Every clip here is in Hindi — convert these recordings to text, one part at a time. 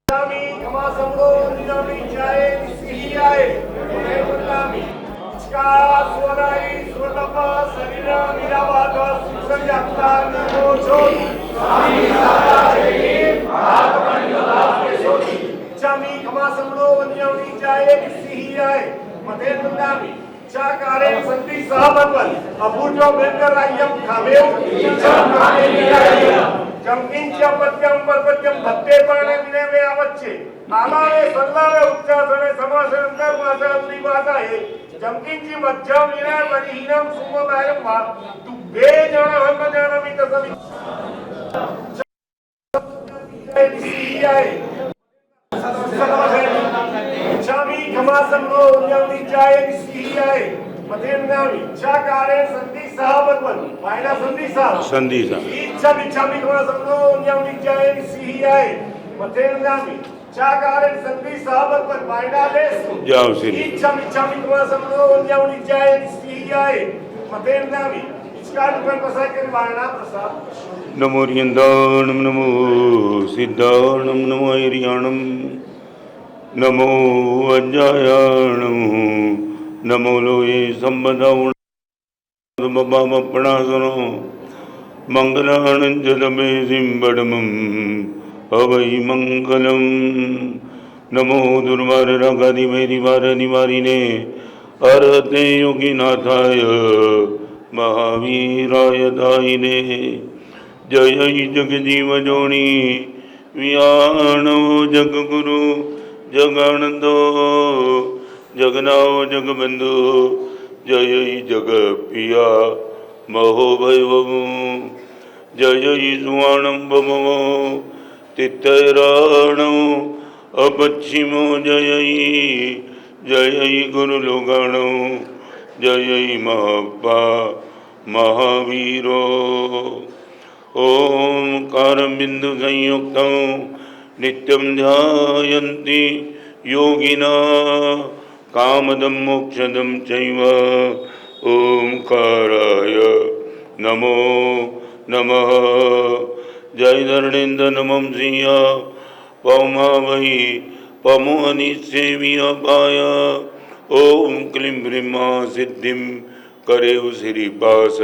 Nami kamasanggo nami jaye sihiyae nami ska swarai swatapa sarira miravada susanjata namo jodi sami sata jai bhagavani jodi chami kamasanggo nami jaye sihiyae nami चाकारे संति सहबतवन अपूर्व बेकर रायम खावेव चाकारे निरायम जमकिंच्या पत्यम परपत्यम भत्ते पाणे विने में आवच्चे आलावे सल्लावे उच्चासने समासनंतर मासनंती बात आहे जमकिंची मध्यम विने परिहीनम सुम बायम वा तू बे जण हम जानमी तसवी चामी खमासंगो उन्यामी जाये सिहियाए मतेंगामी चाकारे संधि सहबतवन वायना संधि सह इच्छा बिच्छामी खमासंगो उन्यामी जाये सिहियाए मतेंगामी चाकारे संधि सहबतवन वायना लेस जाओ सिरी इच्छा बिच्छामी खमासंगो उन्यामी जाये सिहियाए मतेंगामी इसका पर प्रसाद के वायना प्रसाद नमो रियंदाणम नमो सिद्धाणम नमो ऐरियाणम नमो अज्जायाणम नमो लोये संबदावणमपणासनो मंगलानंजलमे सिंबडमं अवै मंगलम नमो दुर्वार रागादिवैरिवार निवारिणे अरहते योगिनाथाय महावीराय दायिने जय जगजीव जोनी वियाणो जगगुरु जगानंदो जगनाओ जगबंधु जय जग पिया महो भैवम जय सुवाणम बमो तितराणो अपच्छिमो जय जय गुरुलोगाणो जय महापा महावीरो ओम कारम बिंदु संयुक्तम नित्यं ध्यायन्ति योगिना कामदं मोक्षदं चैव ओंकाराय नमो नमः जय धरणेन्द्र नमं श्रिय पौमा वै पमो अनिसेविय पाय ओम क्लीं ब्रह्मा सिद्धिं करेउ श्रीपास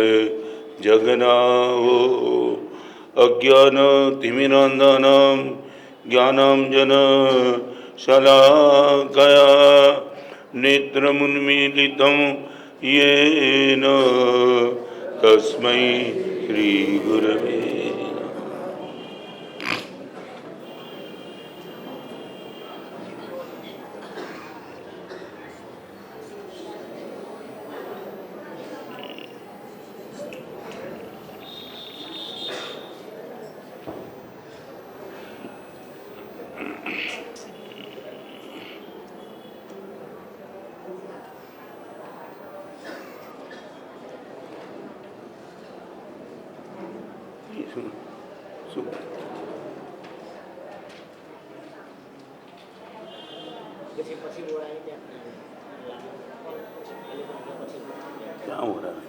जगनाहो अज्ञान तिमिरान्धानां ज्ञानांजन शलाकया नेत्रमुन्मीलितं येन तस्मै श्रीगुरवे क्या हो रहा है?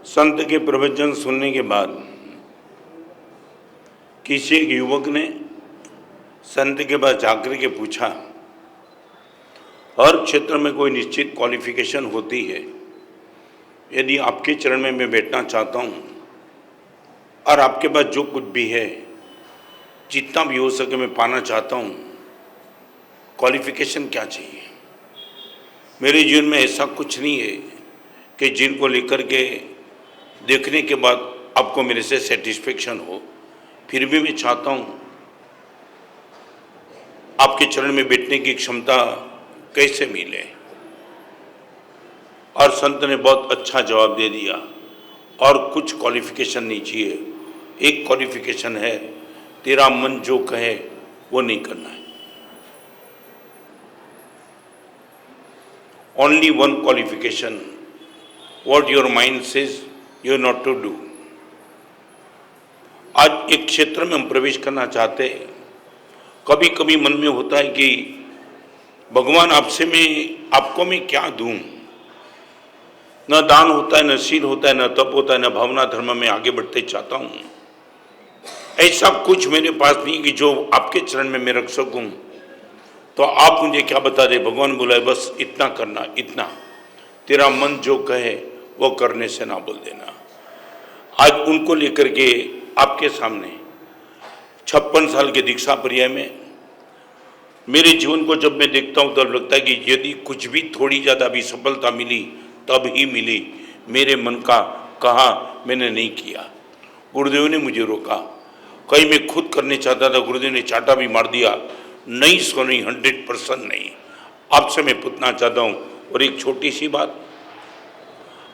संत के प्रवचन सुनने के बाद किसी एक युवक ने संत के पास जाकर के पूछा, हर क्षेत्र में कोई निश्चित क्वालिफिकेशन होती है, यदि आपके चरण में मैं बैठना चाहता हूँ और आपके पास जो कुछ भी है जितना भी हो सके मैं पाना चाहता हूँ, क्वालिफिकेशन क्या चाहिए? मेरे जीवन में ऐसा कुछ नहीं है कि जिनको लेकर के देखने के बाद आपको मेरे से सेटिस्फेक्शन हो, फिर भी मैं चाहता हूँ आपके चरण में बैठने की क्षमता कैसे मिले। और संत ने बहुत अच्छा जवाब दे दिया, और कुछ क्वालिफिकेशन नहीं चाहिए, एक क्वालिफिकेशन है, तेरा मन जो कहे वो नहीं करना है। Only one qualification, what your mind says you are not to do. आज एक क्षेत्र में हम प्रवेश करना चाहते हैं, कभी कभी मन में होता है कि भगवान आपको मैं क्या दूं, न दान होता है, न शील होता है, न तप होता है, न भावना धर्म में आगे बढ़ते चाहता हूं। ऐसा कुछ मेरे पास नहीं कि जो आपके चरण में मैं रख सकूं। तो आप मुझे क्या बता दे? भगवान बोला बस इतना करना, इतना तेरा मन जो कहे वो करने से ना बोल देना। आज उनको लेकर के आपके सामने 56 साल के दीक्षा पर्याय में मेरे जीवन को जब मैं देखता हूं तब लगता है कि यदि कुछ भी थोड़ी ज़्यादा भी सफलता मिली तब ही मिली, मेरे मन का कहा मैंने नहीं किया। गुरुदेव ने मुझे रोका, कहीं मैं खुद करने चाहता था, गुरुदेव ने चाटा भी मार दिया। नहीं सो नहीं, 100% नहीं। आपसे मैं पूछना चाहता हूँ, और एक छोटी सी बात,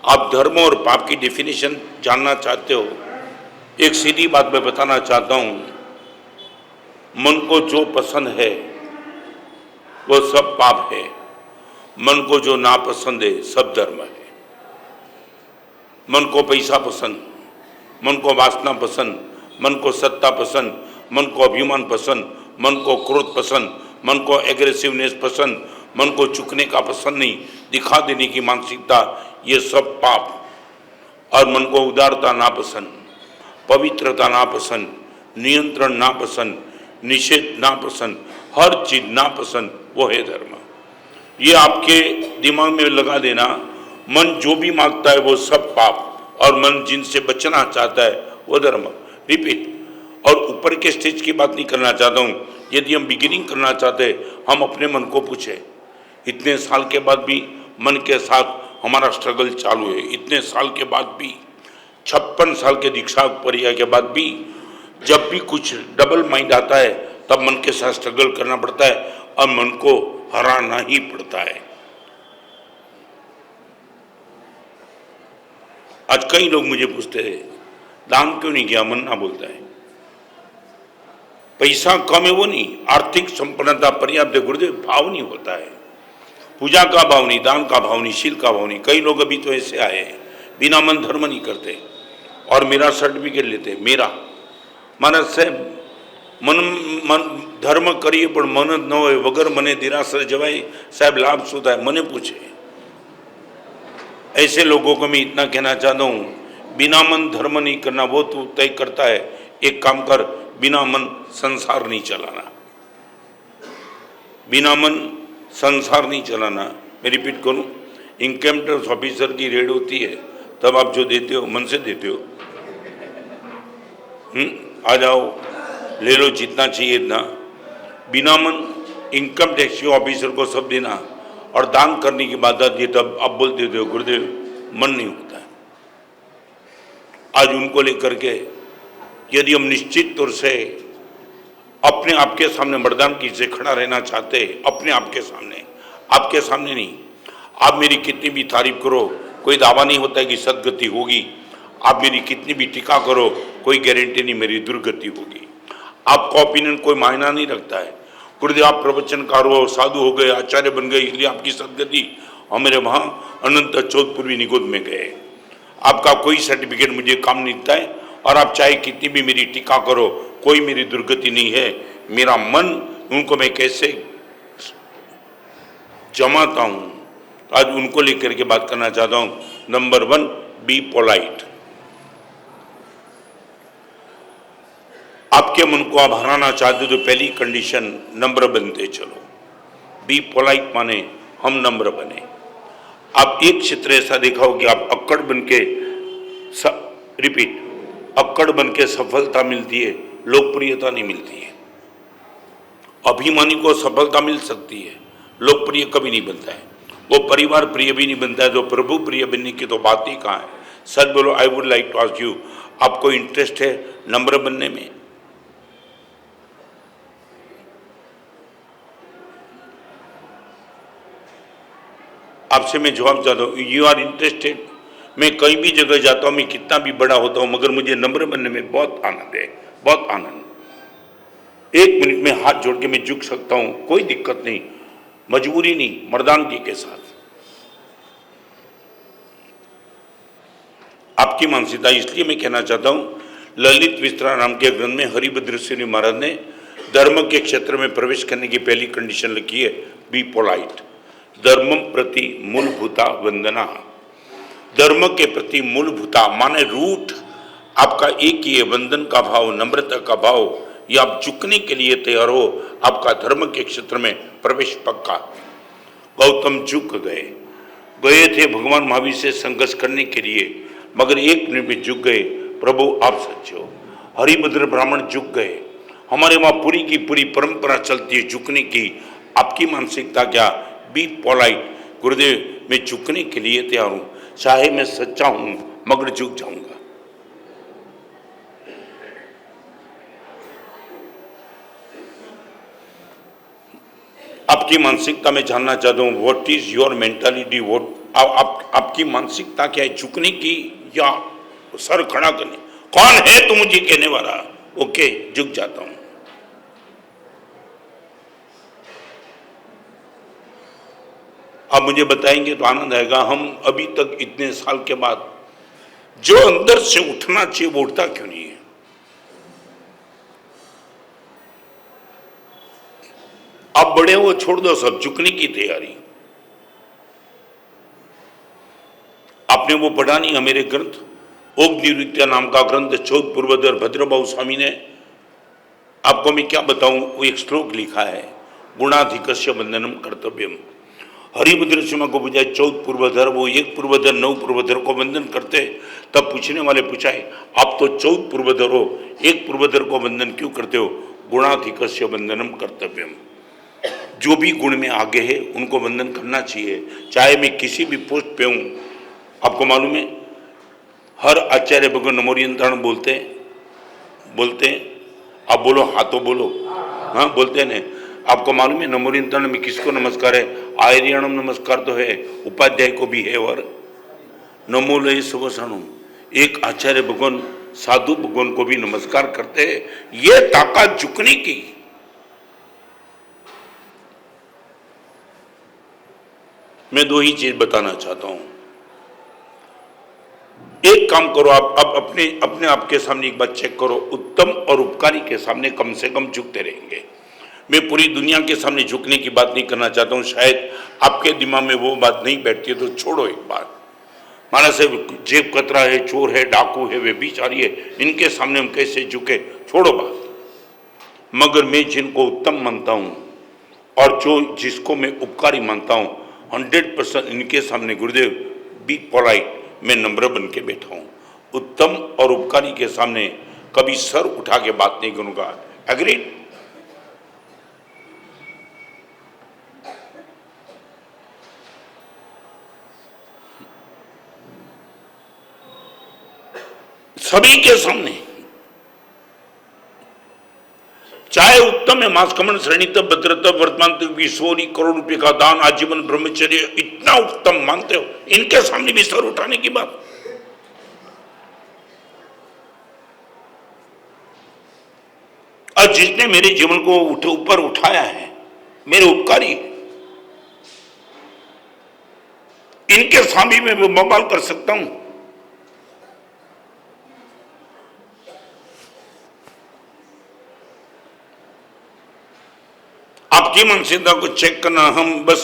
आप धर्म और पाप की डेफिनेशन जानना चाहते हो? एक सीधी बात मैं बताना चाहता हूँ, मन को जो पसंद है वो सब पाप है, मन को जो नापसंद है सब धर्म है। मन को पैसा पसंद, मन को वासना पसंद, मन को सत्ता पसंद, मन को अभिमान पसंद, मन को क्रोध पसंद, मन को एग्रेसिवनेस पसंद, मन को चुकने का पसंद नहीं, दिखा देने की मानसिकता, ये सब पाप। और मन को उदारता नापसंद, पवित्रता नापसंद, नियंत्रण नापसंद, निषेध नापसंद, हर चीज नापसंद, वो है धर्म। ये आपके दिमाग में लगा देना, मन जो भी मांगता है वो सब पाप, और मन जिनसे बचना चाहता है वो धर्म। रिपीट। और ऊपर के स्टेज की बात नहीं करना चाहता हूँ। यदि हम बिगिनिंग करना चाहते हैं, हम अपने मन को पूछे, इतने साल के बाद भी मन के साथ हमारा स्ट्रगल चालू है, इतने साल के बाद भी, 56 साल के दीक्षा पर्याय के बाद भी, जब भी कुछ डबल माइंड आता है तब मन के साथ स्ट्रगल करना पड़ता है और मन को हराना ही पड़ता है। आज कई लोग मुझे पूछते हैं दान क्यों नहीं किया, मन ना बोलता है। पैसा कम है वो नहीं, आर्थिक संपन्नता पर्याप्त है गुरुदेव, भाव नहीं होता है। पूजा का भाव नहीं, दान का भाव नहीं, शील का भाव नहीं। कई लोग अभी तो ऐसे आए हैं बिना मन धर्म नहीं करते और मेरा सर्टिफिकेट लेते। मेरा मानस साहेब मन धर्म करिए पण मन न हो वगर मने दिरासर जवाई साहब लाभ शू थाय मने पूछे। ऐसे लोगों को मैं इतना कहना चाहता हूँ, बिना मन धर्म नहीं करना, वो तू तय करता है। एक काम कर, बिना मन संसार नहीं चलाना, बिना मन संसार नहीं चलाना। मैं रिपीट करूं, इनकम टैक्स ऑफिसर की रेड होती है तब आप जो देते हो मन से देते हो। आ जाओ ले लो जितना चाहिए इतना। बिना मन इनकम टैक्स ऑफिसर को सब देना और दान करने की बात आती है तब आप बोल देते हो गुरुदेव मन नहीं होता है। आज उनको लेकर के यदि हम निश्चित तौर से अपने आपके सामने मर्दान की से खड़ा रहना चाहते हैं, अपने आपके सामने, आपके सामने नहीं। आप मेरी कितनी भी तारीफ करो, कोई दावा नहीं होता है कि सदगति होगी। आप मेरी कितनी भी टीका करो, कोई गारंटी नहीं मेरी दुर्गति होगी। आपका ओपिनियन कोई मायना नहीं रखता है। गुरुदेव आप प्रवचनकार हो, साधु हो गए, आचार्य बन गए, इसलिए आपकी सदगति, और मेरे वहाँ अनंत चौधपुरवी निगोद में गए। आपका कोई सर्टिफिकेट मुझे काम नहीं देता है और आप चाहे कितनी भी मेरी टीका करो, कोई मेरी दुर्गति नहीं है। मेरा मन, उनको मैं कैसे जमाता हूँ, आज उनको लेकर के बात करना चाहता हूँ। Number 1, be polite. आपके मन को आप हराना चाहते तो पहली कंडीशन नम्र बनते चलो। बी पोलाइट माने हम नम्र बने। आप एक क्षेत्र ऐसा देखा हो कि आप अक्कड़ बन के रिपीट, अक्कड़ बन के सफलता मिलती है, लोकप्रियता नहीं मिलती है। अभिमानी को सफलता मिल सकती है, लोकप्रिय कभी नहीं बनता है। वो परिवार प्रिय भी नहीं बनता है, तो प्रभु प्रिय बनने की तो बात ही कहाँ है। सच बोलो, I would like to ask you, आपको इंटरेस्ट है नम्र बनने में? आपसे मैं जवाब चाहता हूँ, यू आर इंटरेस्टेड? मैं कहीं भी जगह जाता हूँ, मैं कितना भी बड़ा होता हूँ, मगर मुझे नम्र बनने में बहुत आनंद है, बहुत आनंद। 1 मिनट में हाथ जोड़ के मैं झुक सकता हूँ, कोई दिक्कत नहीं, मजबूरी नहीं, मर्दानगी के साथ। आपकी मानसिकता, इसलिए मैं कहना चाहता हूँ, ललित विस्तरा नाम के ग्रंथ में हरिभद्र सिंह महाराज ने धर्म के क्षेत्र में प्रवेश करने की पहली कंडीशन लिखी है, बी पोलाइट। धर्मम प्रति मूलभूता वंदना। धर्म के प्रति मूलभूता माने रूट आपका एक ही है, वंदन का भाव, नम्रता का भाव, ये आप झुकने के लिए तैयार हो, आपका धर्म के क्षेत्र में प्रवेश पक्का। गौतम झुक गए थे भगवान महावीर से संघर्ष करने के लिए, मगर एक मिनट में झुक गए, प्रभु आप सच्चे हो। हरिभद्र ब्राह्मण झुक गए। हमारे वहां पूरी की पूरी परंपरा चलती है झुकने की। आपकी मानसिकता क्या? Be polite. गुरुदेव मैं झुकने के लिए तैयार हूं, चाहे मैं सच्चा हूं मगर झुक जाऊंगा। आपकी मानसिकता में जानना चाहता हूं, व्हाट इज योर मेंटालिटी? आपकी मानसिकता क्या है, झुकने की या सर खड़ा करने? कौन है तो मुझे कहने वाला? ओके, झुक जाता हूं। आप मुझे बताएंगे तो आनंद आएगा। हम अभी तक इतने साल के बाद जो अंदर से उठना चाहिए वो उठता क्यों नहीं है? आप बड़े हो, छोड़ दो सब, झुकने की तैयारी। आपने वो पढ़ा नहीं है मेरे ग्रंथ ओग्निवृत्या नाम का ग्रंथ, चौथ पूर्वधर भद्रबाहु स्वामी ने, आपको मैं क्या बताऊं, वो एक श्लोक लिखा है, गुणाधिकस्य बंधनम कर्तव्यम। हरिभद्र सिंह को बुझाए चौथ पूर्वधर, वो एक पूर्वधर 9 पूर्वधर को बंधन करते। तब पूछने वाले पूछाए, आप तो चौथ पूर्वधर हो, एक पूर्वधर को बंधन क्यों करते हो? गुणाधिकस्य बंधनम कर्तव्यम। जो भी गुण में आगे है उनको बंधन करना चाहिए, चाहे मैं किसी भी पोस्ट पे हूं। आपको मालूम है हर आचार्य भगवान नमोरियंत्रण बोलते हैं। आप बोलो हाँ तो बोलो, हाँ बोलते हैं ना। आपको मालूम है नमोरियंत्रण में किसको नमस्कार है? आर्यणम नमस्कार तो है, उपाध्याय को भी है, और नमो लय सुवसणम, एक आचार्य भगवान साधु भगवान को भी नमस्कार करते हैं। ये ताकत झुकने की। मैं 2 ही चीज बताना चाहता हूं। एक काम करो, आप अब अपने आप के सामने एक बार चेक करो, उत्तम और उपकारी के सामने कम से कम झुकते रहेंगे। मैं पूरी दुनिया के सामने झुकने की बात नहीं करना चाहता हूं, शायद आपके दिमाग में वो बात नहीं बैठती है, तो छोड़ो एक बात। माना से जेब कतरा है, चोर है, डाकू है, वे बेचारी है, इनके सामने हम कैसे झुके? छोड़ो बात। मगर मैं जिनको उत्तम मानता हूं और जिसको मैं उपकारी मानता हूं, 100% इनके सामने गुरुदेव बी पोलाइट, मैं नम्र बन के बैठा हूं। उत्तम और उपकारी के सामने कभी सर उठा के बात नहीं करूंगा। एग्रीड? सभी के सामने, चाहे उत्तम है, मास कमन श्रेणी तब भद्रतब वर्तमान तक 20 करोड़ रुपए का दान, आजीवन ब्रह्मचर्य, इतना उत्तम मानते हो, इनके सामने भी सर उठाने की बात। और जिसने मेरे जीवन को ऊपर उठाया है, मेरे उपकारी, इनके सामने मैं बवाल कर सकता हूं। आपकी मानसिकता को चेक करना,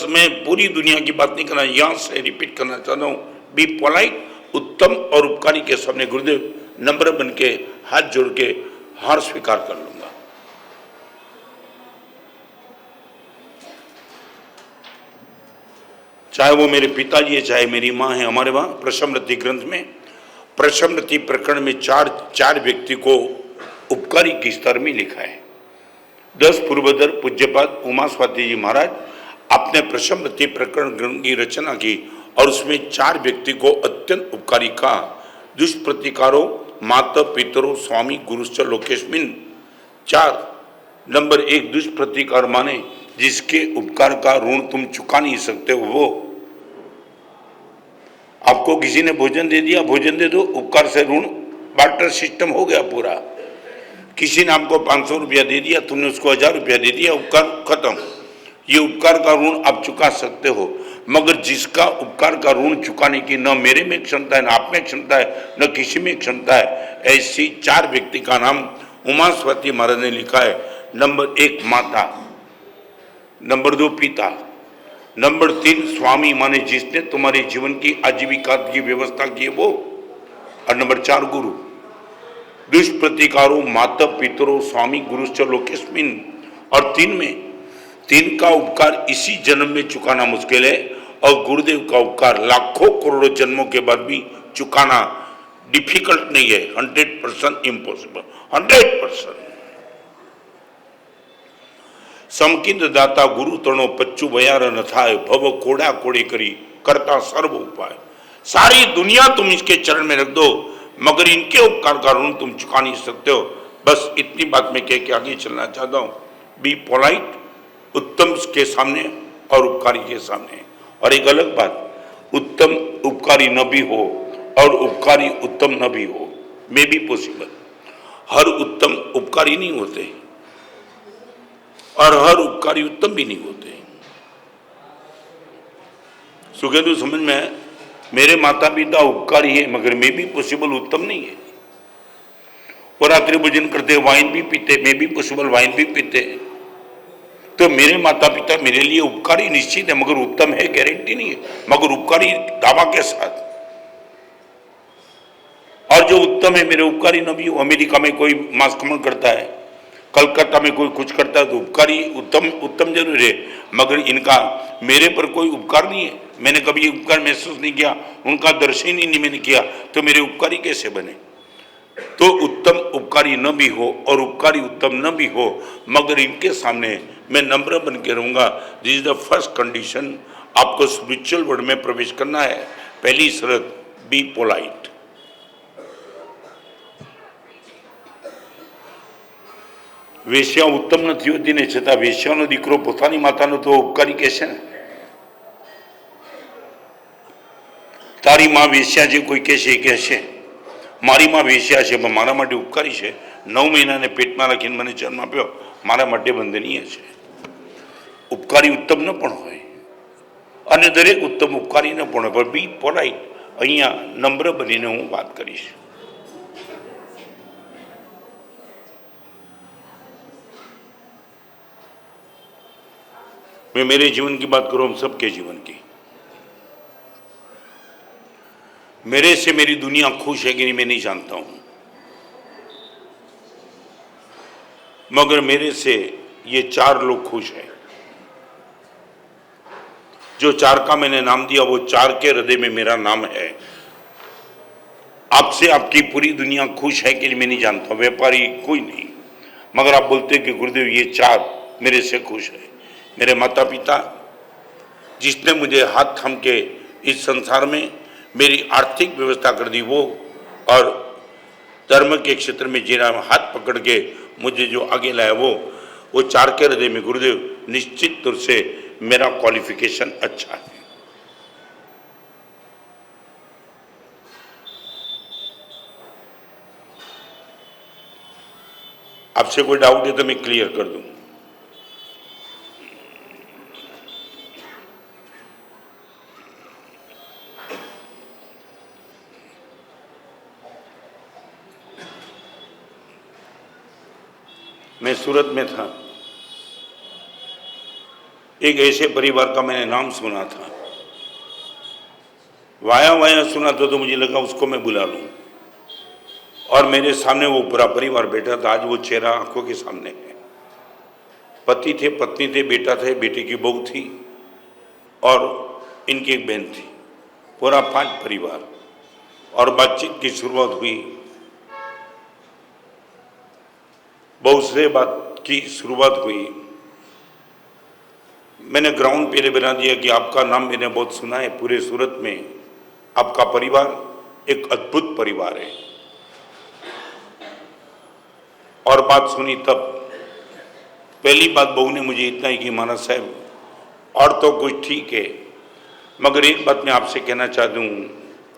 मैं पूरी दुनिया की बात नहीं करना, यहां से रिपीट करना चाहता हूं, बी पोलाइट, उत्तम और उपकारी के सामने गुरुदेव नम्र बन के हाथ जोड़ के हार स्वीकार कर लूंगा। चाहे वो मेरे पिताजी है, चाहे मेरी मां है। हमारे वहां प्रशमरति ग्रंथ में, प्रशमरति प्रकरण में चार व्यक्ति को उपकारी की स्तर में लिखा है। 10 पूर्वधर पूज्यपाद उमा स्वाति जी महाराज आपने प्रशमरति प्रकरण ग्रंथ की रचना की और उसमें 4 व्यक्ति को अत्यंत उपकारी कहा। दुष्प्रतिकारो माता पितरो स्वामी गुरुश्च लोकेशमिन। 4 नंबर 1 दुष्प्रतिकार माने जिसके उपकार का ऋण तुम चुका नहीं सकते हो। वो आपको किसी ने भोजन दे दिया, भोजन दे दो, उपकार से ऋण, बार्टर सिस्टम हो गया पूरा। किसी ने आपको 500 रुपया दे दिया, तुमने उसको 1000 रुपया दे दिया, उपकार खत्म। ये उपकार का ऋण आप चुका सकते हो, मगर जिसका उपकार का ऋण चुकाने की न मेरे में क्षमता है, न आप में क्षमता है, न किसी में क्षमता है, ऐसी 4 व्यक्ति का नाम उमा स्वाति महाराज ने लिखा है। नंबर 1 माता, नंबर 2 पिता, नंबर 3 स्वामी माने जिसने तुम्हारे जीवन की आजीविका की व्यवस्था की है वो। और नंबर 4 गुरु। दुष्प्रतिकारो माता पितरो स्वामी गुरुश्च लोकेस्मिन। और 3 का उपकार इसी जन्म में चुकाना मुश्किल है और गुरुदेव का उपकार लाखों करोड़ों जन्मों के बाद भी चुकाना डिफिकल्ट नहीं है, 100% इम्पॉसिबल, 100%। समकिंद दाता गुरु तणो पच्चू बयार न थाय भव कोड़ा कोड़ी करी करता सर्व उपाय। सारी दुनिया तुम इसके चरण में रख दो मगर इनके उपकार का ऋण तुम चुका नहीं सकते हो। बस इतनी बात मैं कह के आगे चलना चाहता हूँ। बी पोलाइट, उत्तम के सामने और उपकारी के सामने। और एक अलग बात, उत्तम उपकारी न भी हो और उपकारी उत्तम न भी हो, मे बी पॉसिबल। हर उत्तम उपकारी नहीं होते और हर उपकारी उत्तम भी नहीं होते। सुखेंदु समझ में है, मेरे माता पिता उपकारी है मगर मे भी पॉसिबल उत्तम नहीं है। वो रात्रि भोजन करते, वाइन भी पीते, मे भी पॉसिबल वाइन भी पीते। तो मेरे माता पिता मेरे लिए उपकारी निश्चित है मगर उत्तम है गारंटी नहीं है, मगर उपकारी दावा के साथ। और जो उत्तम है मेरे उपकारी न भी हो। अमेरिका में कोई मांसखमन करता है, कलकत्ता में कोई कुछ करता है तो उपकारी उत्तम जरूर है मगर इनका मेरे पर कोई उपकार नहीं है। मैंने कभी उपकार महसूस नहीं किया, उनका दर्शन ही नहीं मैंने किया, तो मेरे उपकारी कैसे बने। तो उत्तम उपकारी न भी हो और उपकारी उत्तम न भी हो मगर इनके सामने मैं नम्र बन के रहूंगा। This is the first condition. आपको स्पिरिचुअल वर्ल्ड में प्रवेश करना है। पहली शर्त, बी पोलाइट। વેશ્યા ઉત્તમ નથી હોતી ને છતાં વેશ્યાનો દીકરો પોતાની માતાનો તો ઉપકારી કહેશે ને। તારી માં વેશ્યા જે કોઈ કહેશે મારી માં વેશ્યા છે પણ મારા માટે ઉપકારી છે। 9 મહિનાને પેટમાં રાખીને મને જન્મ આપ્યો, મારા માટે વંદનીય છે। ઉપકારી ઉત્તમ ન પણ હોય અને દરેક ઉત્તમ ઉપકારી ન પણ હોય, પણ બી પોલાઇટ। અહીંયા નમ્ર બનીને હું વાત કરીશ। मैं मेरे जीवन की बात करूं, हम सबके जीवन की। मेरे से मेरी दुनिया खुश है कि नहीं मैं नहीं जानता हूं मगर मेरे से ये 4 लोग खुश हैं। जो 4 का मैंने नाम दिया वो 4 के हृदय में मेरा नाम है। आपसे आपकी पूरी दुनिया खुश है कि नहीं मैं नहीं जानता, व्यापारी कोई नहीं, मगर आप बोलते कि गुरुदेव ये 4 मेरे से खुश है। मेरे माता पिता जिसने मुझे हाथ थाम के इस संसार में मेरी आर्थिक व्यवस्था कर दी वो, और धर्म के क्षेत्र में जिन्हें हाथ पकड़ के मुझे जो आगे लाया वो 4 के हृदय में गुरुदेव निश्चित तौर से मेरा क्वालिफिकेशन अच्छा है। आपसे कोई डाउट है तो मैं क्लियर कर दूं। मैं सूरत में था, एक ऐसे परिवार का मैंने नाम सुना था, वाया सुना था तो मुझे लगा उसको मैं बुला लूं, और मेरे सामने वो पूरा परिवार बैठा था। आज वो चेहरा आंखों के सामने है। पति थे, पत्नी थे, बेटा थे, बेटे की बहू थी और इनकी एक बहन थी, पूरा 5 परिवार। और बातचीत की शुरुआत हुई, बहुत से बात की शुरुआत हुई। मैंने ग्राउंड पहले बना दिया कि आपका नाम मैंने बहुत सुना है पूरे सूरत में, आपका परिवार एक अद्भुत परिवार है। और बात सुनी तब पहली बात बहू ने मुझे इतना ही कि महाराज साहब और तो कुछ ठीक है मगर एक बात मैं आपसे कहना चाहती हूँ,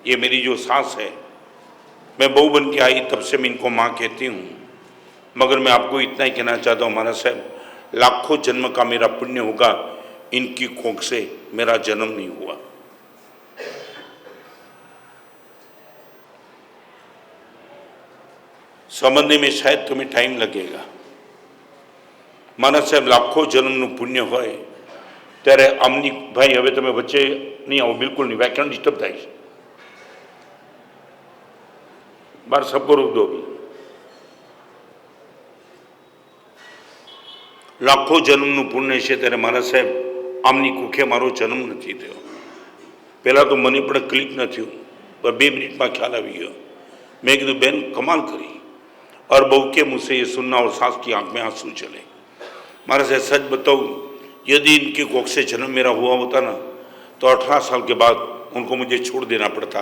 ये मेरी जो सास है, मैं बहू बन के आई तब से मैं इनको माँ कहती हूँ, मगर मैं आपको इतना ही कहना चाहता हूँ महाराज साहब लाखों जन्म का मेरा पुण्य होगा, इनकी कोख से मेरा जन्म नहीं हुआ। समझने में शायद तुम्हें टाइम लगेगा। महाराज साहब लाखों जन्म નું પુણ્ય હોય ત્યારે આમની ભાઈ હવે તમે વચ્ચે નહીં આવો, બિલકુલ નહીં, વ્યાખ્યાન ડિસ્ટર્બ થાય છે. બાર સબકો રોક દો. લાખો જન્મનું પુણ્ય છે ત્યારે મારા સાહેબ આમની કુખે મારો જન્મ નથી થયો. પહેલાં તો મને પણ ક્લિક ન થયું, पर 2 मिनट में ख्याल आ गया. मैं कहा बहन कमाल करी, और बहू के मुझसे ये सुनना और सास की आंख में आंसू चले. मारा से सच बताऊँ, यदि इनके कोख से जन्म मेरा हुआ होता ना तो 18 साल के बाद उनको मुझे छोड़ देना पड़ता.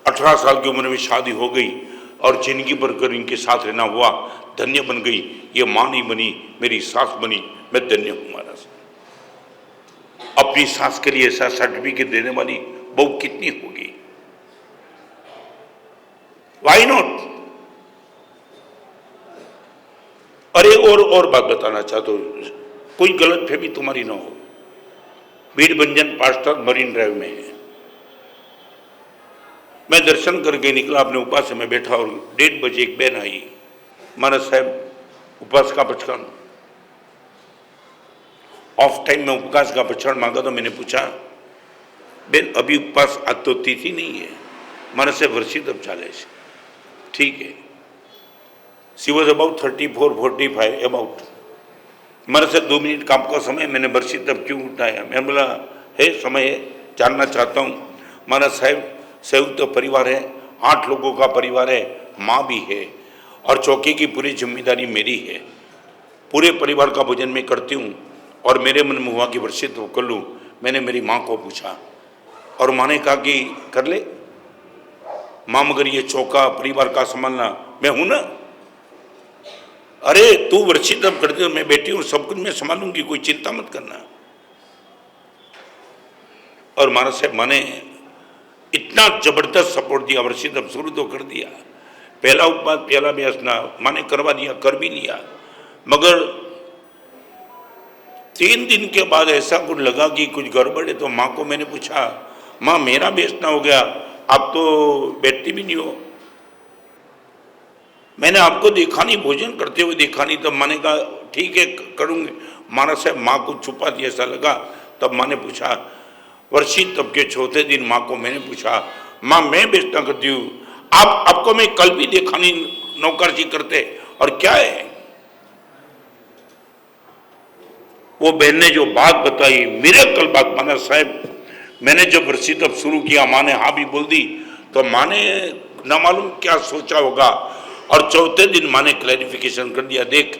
18 साल की उम्र में शादी हो गई और जिंदगी भर कर इनके साथ रहना हुआ. धन्य बन गई, ये माँ नहीं बनी, मेरी सास बनी, मैं धन्य हूँ. महाराज अपनी सास के लिए ऐसा सर्टिफिकेट देने वाली बहू कितनी होगी? Why not? अरे और बात बताना चाहता हूं, कोई गलत फहमी तुम्हारी ना हो. वीरभंजन पास्टर मरीन ड्राइव में है. मैं दर्शन करके निकला, अपने उपास में बैठा और 1:30 बजे एक बहन आई. महाराज साहब उपवास का पचकान, ऑफ टाइम में उपवास का पचकान मांगा तो मैंने पूछा, बेन अभी उपवास आज तो तिथि नहीं है. महाराज साहब वर्षित अब चाले. ठीक है. She was about 34-45 about. मेरे से 2 मिनट काम का समय, मैंने बर्सी तब क्यों उठाया? मैं बोला है समय है, जानना चाहता हूँ. हमारा साहब संयुक्त परिवार है, 8 लोगों का परिवार है, माँ भी है और चौकी की पूरी जिम्मेदारी मेरी है. पूरे परिवार का भोजन मैं करती हूँ और मेरे मन में हुआ कि वर्षित कर लूँ. मैंने मेरी माँ को पूछा और माँ ने कहा कि कर ले माँ, मगर ये चौका परिवार का संभालना मैं हूं ना. अरे तू वर्षित अब करती हो, मैं बेटी हूं, सब कुछ मैं संभालूंगी, कोई चिंता मत करना. और महाराज साहब माने इतना जबरदस्त सपोर्ट दिया, वर्षित अब शुरू तो कर दिया. पहला उपवास पहला व्यासना माने करवा दिया, कर भी लिया. मगर 3 दिन के बाद ऐसा कुछ लगा कि कुछ गड़बड़ है. तो माँ को मैंने पूछा, माँ मेरा बेचना हो गया, आप तो बैठती भी नहीं हो, मैंने आपको देखा नहीं, भोजन करते हुए देखा नहीं. तब मैंने कहा ठीक है करूँगी. महाराज साहब माँ को छुपा दिया ऐसा लगा. तब माँ ने पूछा, वर्षित तब के चौथे दिन माँ को मैंने पूछा, माँ मैं बेचना करती हूँ, आपको मैं कल भी देखा नहीं नौकरजी करते, और क्या है? वो बहन ने जो बात बताई, मेरे कल बात, महाराज साहब मैंने जब वर्षित अब शुरू किया, माँ ने हाँ भी बोल दी. तो माँ ने न मालूम क्या सोचा होगा और चौथे दिन माँ ने क्लैरिफिकेशन कर दिया, देख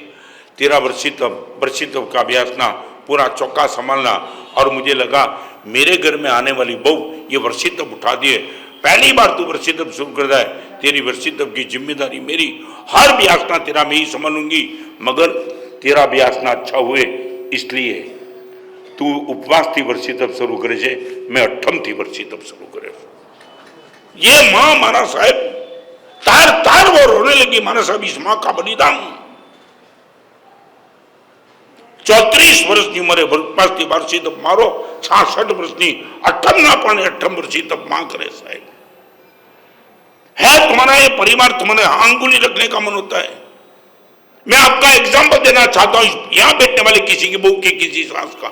तेरा वर्षित का अभ्यास ना पूरा चौका संभालना. और मुझे लगा मेरे घर में आने वाली बहू ये वर्षित उठा दिए, पहली बार तू वर्षित शुरू कर रहा है, तेरी वर्षित की जिम्मेदारी मेरी, हर व्यासना तेरा मैं ही संभालूंगी. मगर तेरा व्यासना अच्छा हुए इसलिए तू उपवास थी वर्षित शुरू करे छे, मैं 8મ थी वर्षित शुरू करे. ये माँ मारा साहब तार वो रोने लगी. मारा साहब इस माँ का बलिदान, 34 વર્ષની ઉંમરે ઉપવાસ થી वर्षित मारो, 66 વર્ષની 8મ ના પણ 8મ वर्षित माँ करे. साहब है तुम्हारा ये परिवार, तुम्हारे अंगुली रखने का मन होता है. मैं आपका एग्जाम्पल देना चाहता हूं, यहां बैठने वाले किसी की बहू की, किसी सास का.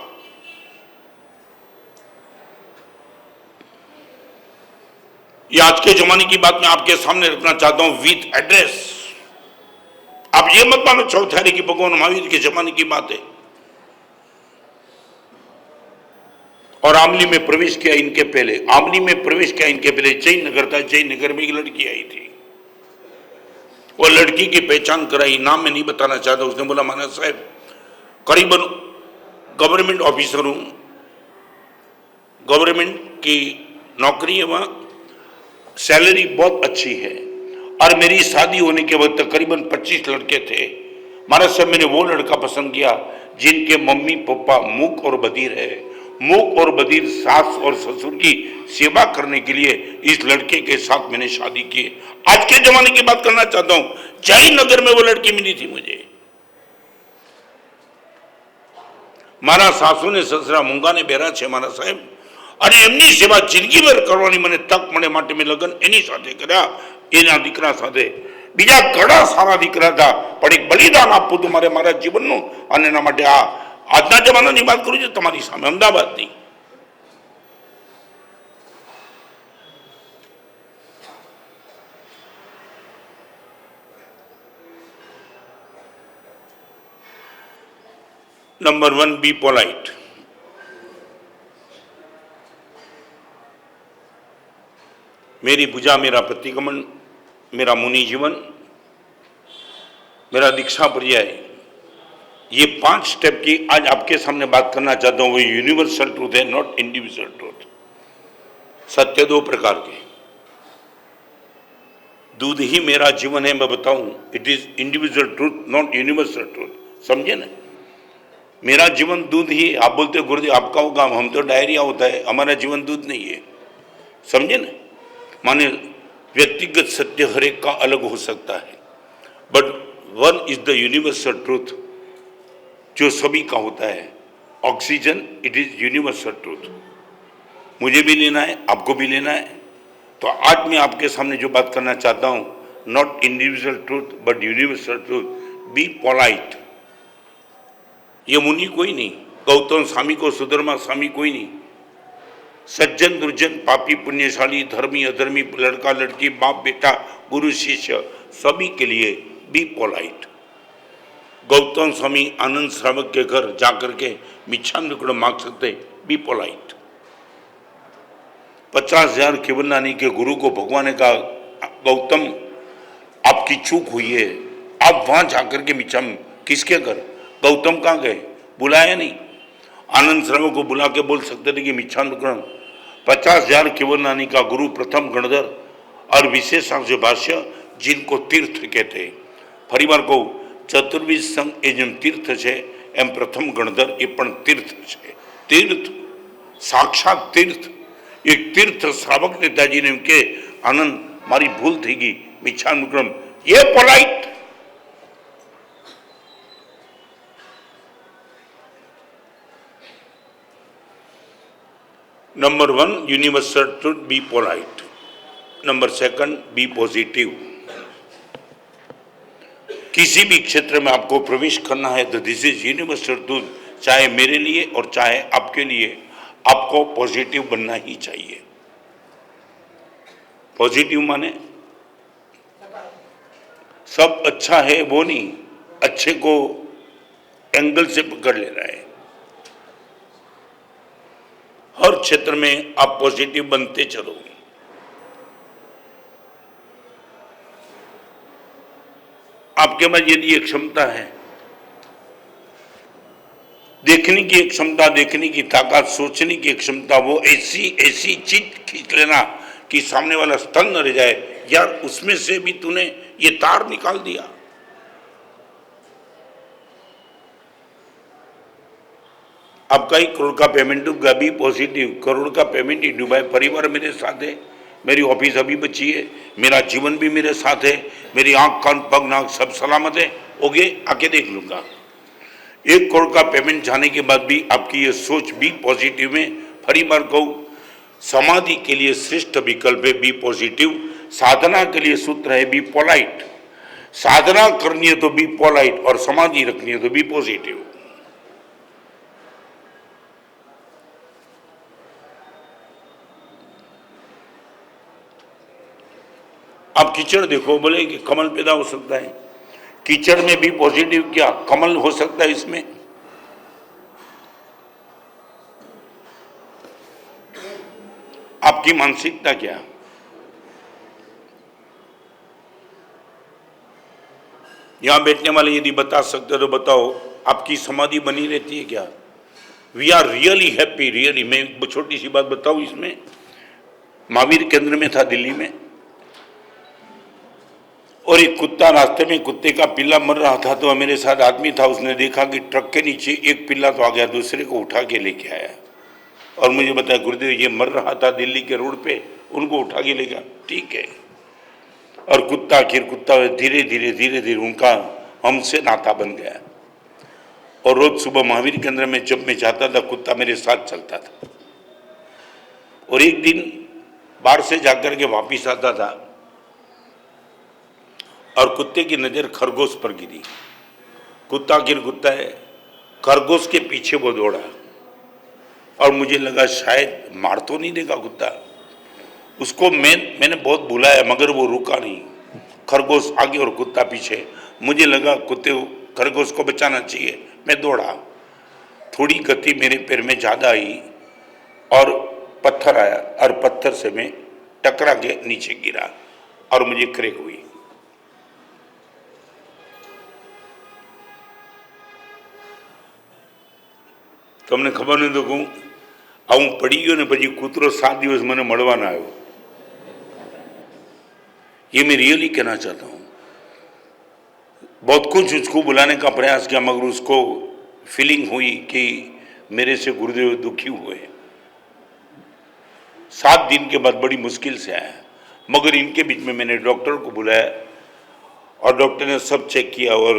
ये आज के जमाने की बात मैं आपके सामने रखना चाहता हूं विथ एड्रेस. आप ये मत मानो चौथारी की भगवान महावीर के जमाने की बात है. और आमली में प्रवेश किया इनके पहले, जयनगर था, जयनगर में एक लड़की आई थी. वो लड़की की पहचान कराई, नाम मैं नहीं बताना चाहता. उसने बोला महाराज साहब करीबन गवर्नमेंट ऑफिसर हूं, गवर्नमेंट की नौकरी है, वहां सैलरी बहुत अच्छी है, और मेरी शादी होने के वक्त करीबन 25 लड़के थे. महाराज साहब मैंने वो लड़का पसंद किया जिनके मम्मी पापा मूक और बधिर है. मूक और बधिर सास और ससुर की सेवा करने के लिए इस लड़के के साथ मैंने शादी की. आज के जमाने की बात करना चाहता हूं, जयनगर में वो लड़की मिली थी मुझे. मारा सासू ने ससरा मूंगा ने बेरा छे महाराज साहब, અને એમની સેવા જિંદગીભર કરવાની મને તક મળે માટે મેં લગ્ન એની સાથે કર્યા, એના દીકરા સાથે. બીજા ઘણા સારા દીકરા હતા, પણ એક બલિદાન આપવું હતું મારે મારા જીવનનું, અને એના માટે આ આજના જમાનાની વાત કરું છું તમારી સામે, અમદાવાદની. Number 1, be polite. मेरी पूजा, मेरा प्रतिगमन, मेरा मुनि जीवन, मेरा दीक्षा पर्याय, ये 5 स्टेप की आज आपके सामने बात करना चाहता हूं. वो यूनिवर्सल ट्रूथ है, नॉट इंडिविजुअल ट्रूथ. सत्य 2 प्रकार के. दूध ही मेरा जीवन है मैं बताऊं. It is individual truth, not universal truth. समझे ना? मेरा जीवन दूध ही. आप बोलते हो गुरुदेव आपका होगा, हम तो डायरिया होता है, हमारा जीवन दूध नहीं है. समझे ना? माने व्यक्तिगत सत्य हर एक का अलग हो सकता है, but one is the universal truth जो सभी का होता है. Oxygen, it is universal truth. मुझे भी लेना है, आपको भी लेना है. तो आज मैं आपके सामने जो बात करना चाहता हूं, not individual truth but universal truth. Be polite. ये मुनि कोई नहीं, गौतम स्वामी को, सुधर्मा स्वामी कोई नहीं. सज्जन दुर्जन, पापी पुण्यशाली, धर्मी अधर्मी, लड़का लड़की, बाप बेटा, गुरु शिष्य, सभी के लिए बी पोलाइट. गौतम स्वामी आनंद श्रावक के घर जाकर के मिच्छाम दुक्कड़म मांग सकते. Be polite. 50,000 केवलनानी के गुरु को भगवान ने कहा गौतम आपकी चूक हुई है, आप वहां जाकर के मिच्छाम. किसके घर? गौतम कहाँ गए? बुलाया नहीं. आनंद श्रावक को बुला के बोल सकते थे कि मिच्छाम दुक्कड़म 50,000 केवलनानी का गुरु प्रथम गणधर और विशेषांश भाष्य जिनको तीर्थ कहते हैं. फरीवार को चतुर्विध संघ ए जेम तीर्थ है एम प्रथम गणधर ए पण तीर्थ है. तीर्थ साक्षात तीर्थ. एक तीर्थ श्रावक नेताजी ने के आनंद मारी भूल थी गई, मिच्छाम दुक्कड़म. ये polite. Number 1, universal truth, be polite. Number 2, be positive. किसी भी क्षेत्र में आपको प्रवेश करना है तो दिस इज यूनिवर्सल ट्रूथ. चाहे मेरे लिए और चाहे आपके लिए, आपको पॉजिटिव बनना ही चाहिए. पॉजिटिव माने सब अच्छा है वो नहीं, अच्छे को एंगल से पकड़ ले रहा है. हर क्षेत्र में आप पॉजिटिव बनते चलो. आपके पास यदि एक क्षमता है, देखने की एक क्षमता, देखने की ताकत, सोचने की एक क्षमता, वो ऐसी ऐसी चीज खींच लेना कि सामने वाला स्तन न रह जाए. यार उसमें से भी तूने ये तार निकाल दिया. आपका 1 करोड़ का पेमेंट होगा, बी पॉजिटिव. करोड़ का पेमेंट ही डूबा है. परिवार मेरे साथ है, मेरी ऑफिस अभी बची है, मेरा जीवन भी मेरे साथ है, मेरी आंख कान पग नाक सब सलामत है. ओके, आके देख लूंगा. 1 करोड़ का पेमेंट जाने के बाद भी आपकी ये सोच बी पॉजिटिव में. परिवार को समाधि के लिए श्रेष्ठ विकल्प है बी पॉजिटिव. साधना के लिए सूत्र है बी पोलाइट. साधना करनी है तो बी पोलाइट और समाधि रखनी है तो बी पॉजिटिव. आप कीचड़ देखो, बोले कि कमल पैदा हो सकता है. कीचड़ में भी पॉजिटिव क्या, कमल हो सकता है इसमें? आपकी मानसिकता क्या? यहां बैठने वाले यदि बता सकते तो बताओ, आपकी समाधि बनी रहती है क्या? We are really happy, really. मैं एक छोटी सी बात बताऊं इसमें. महावीर केंद्र में था दिल्ली में, और एक कुत्ता रास्ते में, कुत्ते का पिल्ला मर रहा था. तो मेरे साथ आदमी था, उसने देखा कि ट्रक के नीचे एक पिल्ला तो आ गया, दूसरे को उठा के लेके आया और मुझे बताया गुरुदेव ये मर रहा था दिल्ली के रोड पे, उनको उठा के ले गया. ठीक है. और कुत्ता आखिर कुत्ता धीरे धीरे धीरे धीरे उनका हमसे नाता बन गया. और रोज सुबह महावीर केंद्र में जब मैं जाता था, कुत्ता मेरे साथ चलता था. और एक दिन बाहर से जाकर के वापिस आता था और कुत्ते की नजर खरगोश पर गिरी. कुत्ता आखिर कुत्ता है, खरगोश के पीछे वो दौड़ा और मुझे लगा शायद मार तो नहीं देगा कुत्ता उसको। मैंने बहुत बुलाया मगर वो रुका नहीं। खरगोश आगे और कुत्ता पीछे। मुझे लगा खरगोश को बचाना चाहिए। मैं दौड़ा, थोड़ी गति मेरे पैर में ज़्यादा आई और पत्थर आया और पत्थर से मैं टकरा के नीचे गिरा और मुझे क्रैक हुई। તમને ખબર નહીં તો કહું હું પડી ગયો ને પછી કૂતરો 7 દિવસ મને મળવા ના આવ્યો। ये मैं रियली कहना चाहता हूँ। बहुत कुछ उसको बुलाने का प्रयास किया मगर उसको फीलिंग हुई कि मेरे से गुरुदेव दुखी हुए। 7 दिन के बाद बड़ी मुश्किल से आया मगर इनके बीच में मैंने डॉक्टर को बुलाया और डॉक्टर ने सब चेक किया और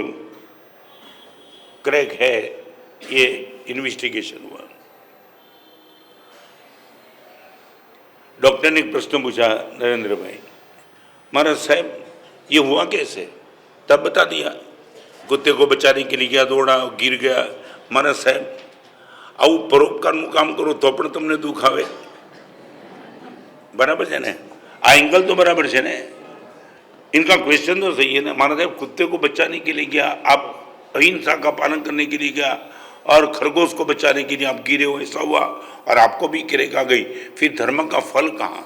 क्रैक है, ये इन्वेस्टिगेशन हुआ। डॉक्टर ने एक प्रश्न पूछा, नरेंद्र भाई महाराज साहब ये हुआ कैसे? तब बता दिया, कुत्ते को बचाने के लिए गया, दौड़ा, गिर गया। महाराज साहब આવું પરોપકારનું કામ કરો તો પણ તમને દુઃખ આવે, बराबर है ना? आ एंगल तो बराबर है ना? इनका क्वेश्चन तो सही है ना। महाराज साहब कुत्ते को बचाने के लिए गया, आप अहिंसा का पालन करने के लिए गया और खरगोश को बचाने के लिए आप गिरे हो, ऐसा हुआ और आपको भी क्रैक आ गई, फिर धर्म का फल कहाँ?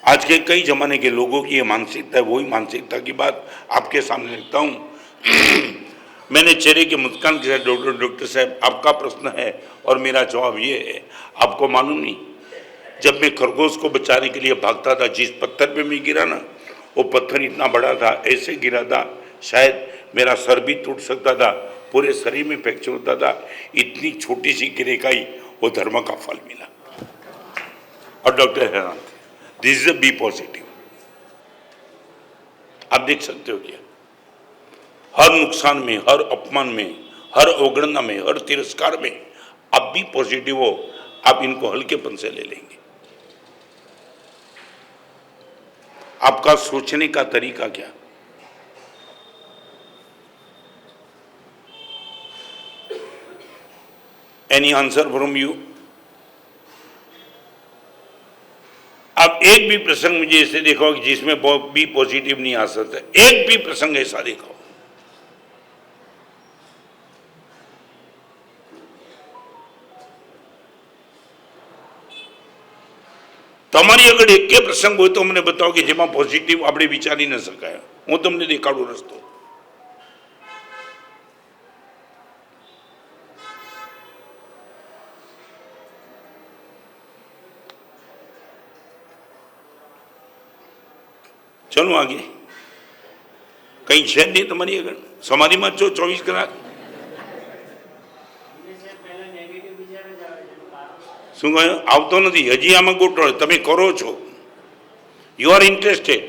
आज के कई जमाने के लोगों की ये मानसिकता है, वही मानसिकता की बात आपके सामने रखता हूँ। मैंने चेहरे के मुस्कान के साथ डॉक्टर साहब आपका प्रश्न है और मेरा जवाब ये है, आपको मालूम नहीं जब मैं खरगोश को बचाने के लिए भागता था, जिस पत्थर पे मैं गिरा ना, वो पत्थर इतना बड़ा था, ऐसे गिरा था शायद मेरा सर भी टूट सकता था, पूरे शरीर में फ्रैक्चर होता था। इतनी छोटी सी क्रैक आई, वो धर्म का फल मिला। और डॉक्टर हैरान थे। This is be positive. आप देख सकते हो क्या, हर नुकसान में, हर अपमान में, हर अवगणना में, हर तिरस्कार में आप भी पॉजिटिव हो, आप इनको हल्केपन से ले लेंगे। आपका सोचने का तरीका क्या? Any answer from you? आप एक भी प्रसंग मुझे ऐसे देखो जिसमें बी पॉजिटिव नहीं आ सकता, एक भी प्रसंग ऐसा देखो। તમારી આગળ એક પ્રસંગ હોય તો મને બતાવો કે જેમાં પોઝિટિવ આપણે વિચારી ન શકાય। હું તમને દેખાડું રસ્તો। चलो आगे। कहीं છે નહીં તમારી આગળ? સમાધિમાં છો 24 કલાક? શું કહ્યું? આવતો નથી હજી, આમાં ગોઠવો તમે કરો છો, યુ આર ઇન્ટરેસ્ટેડ।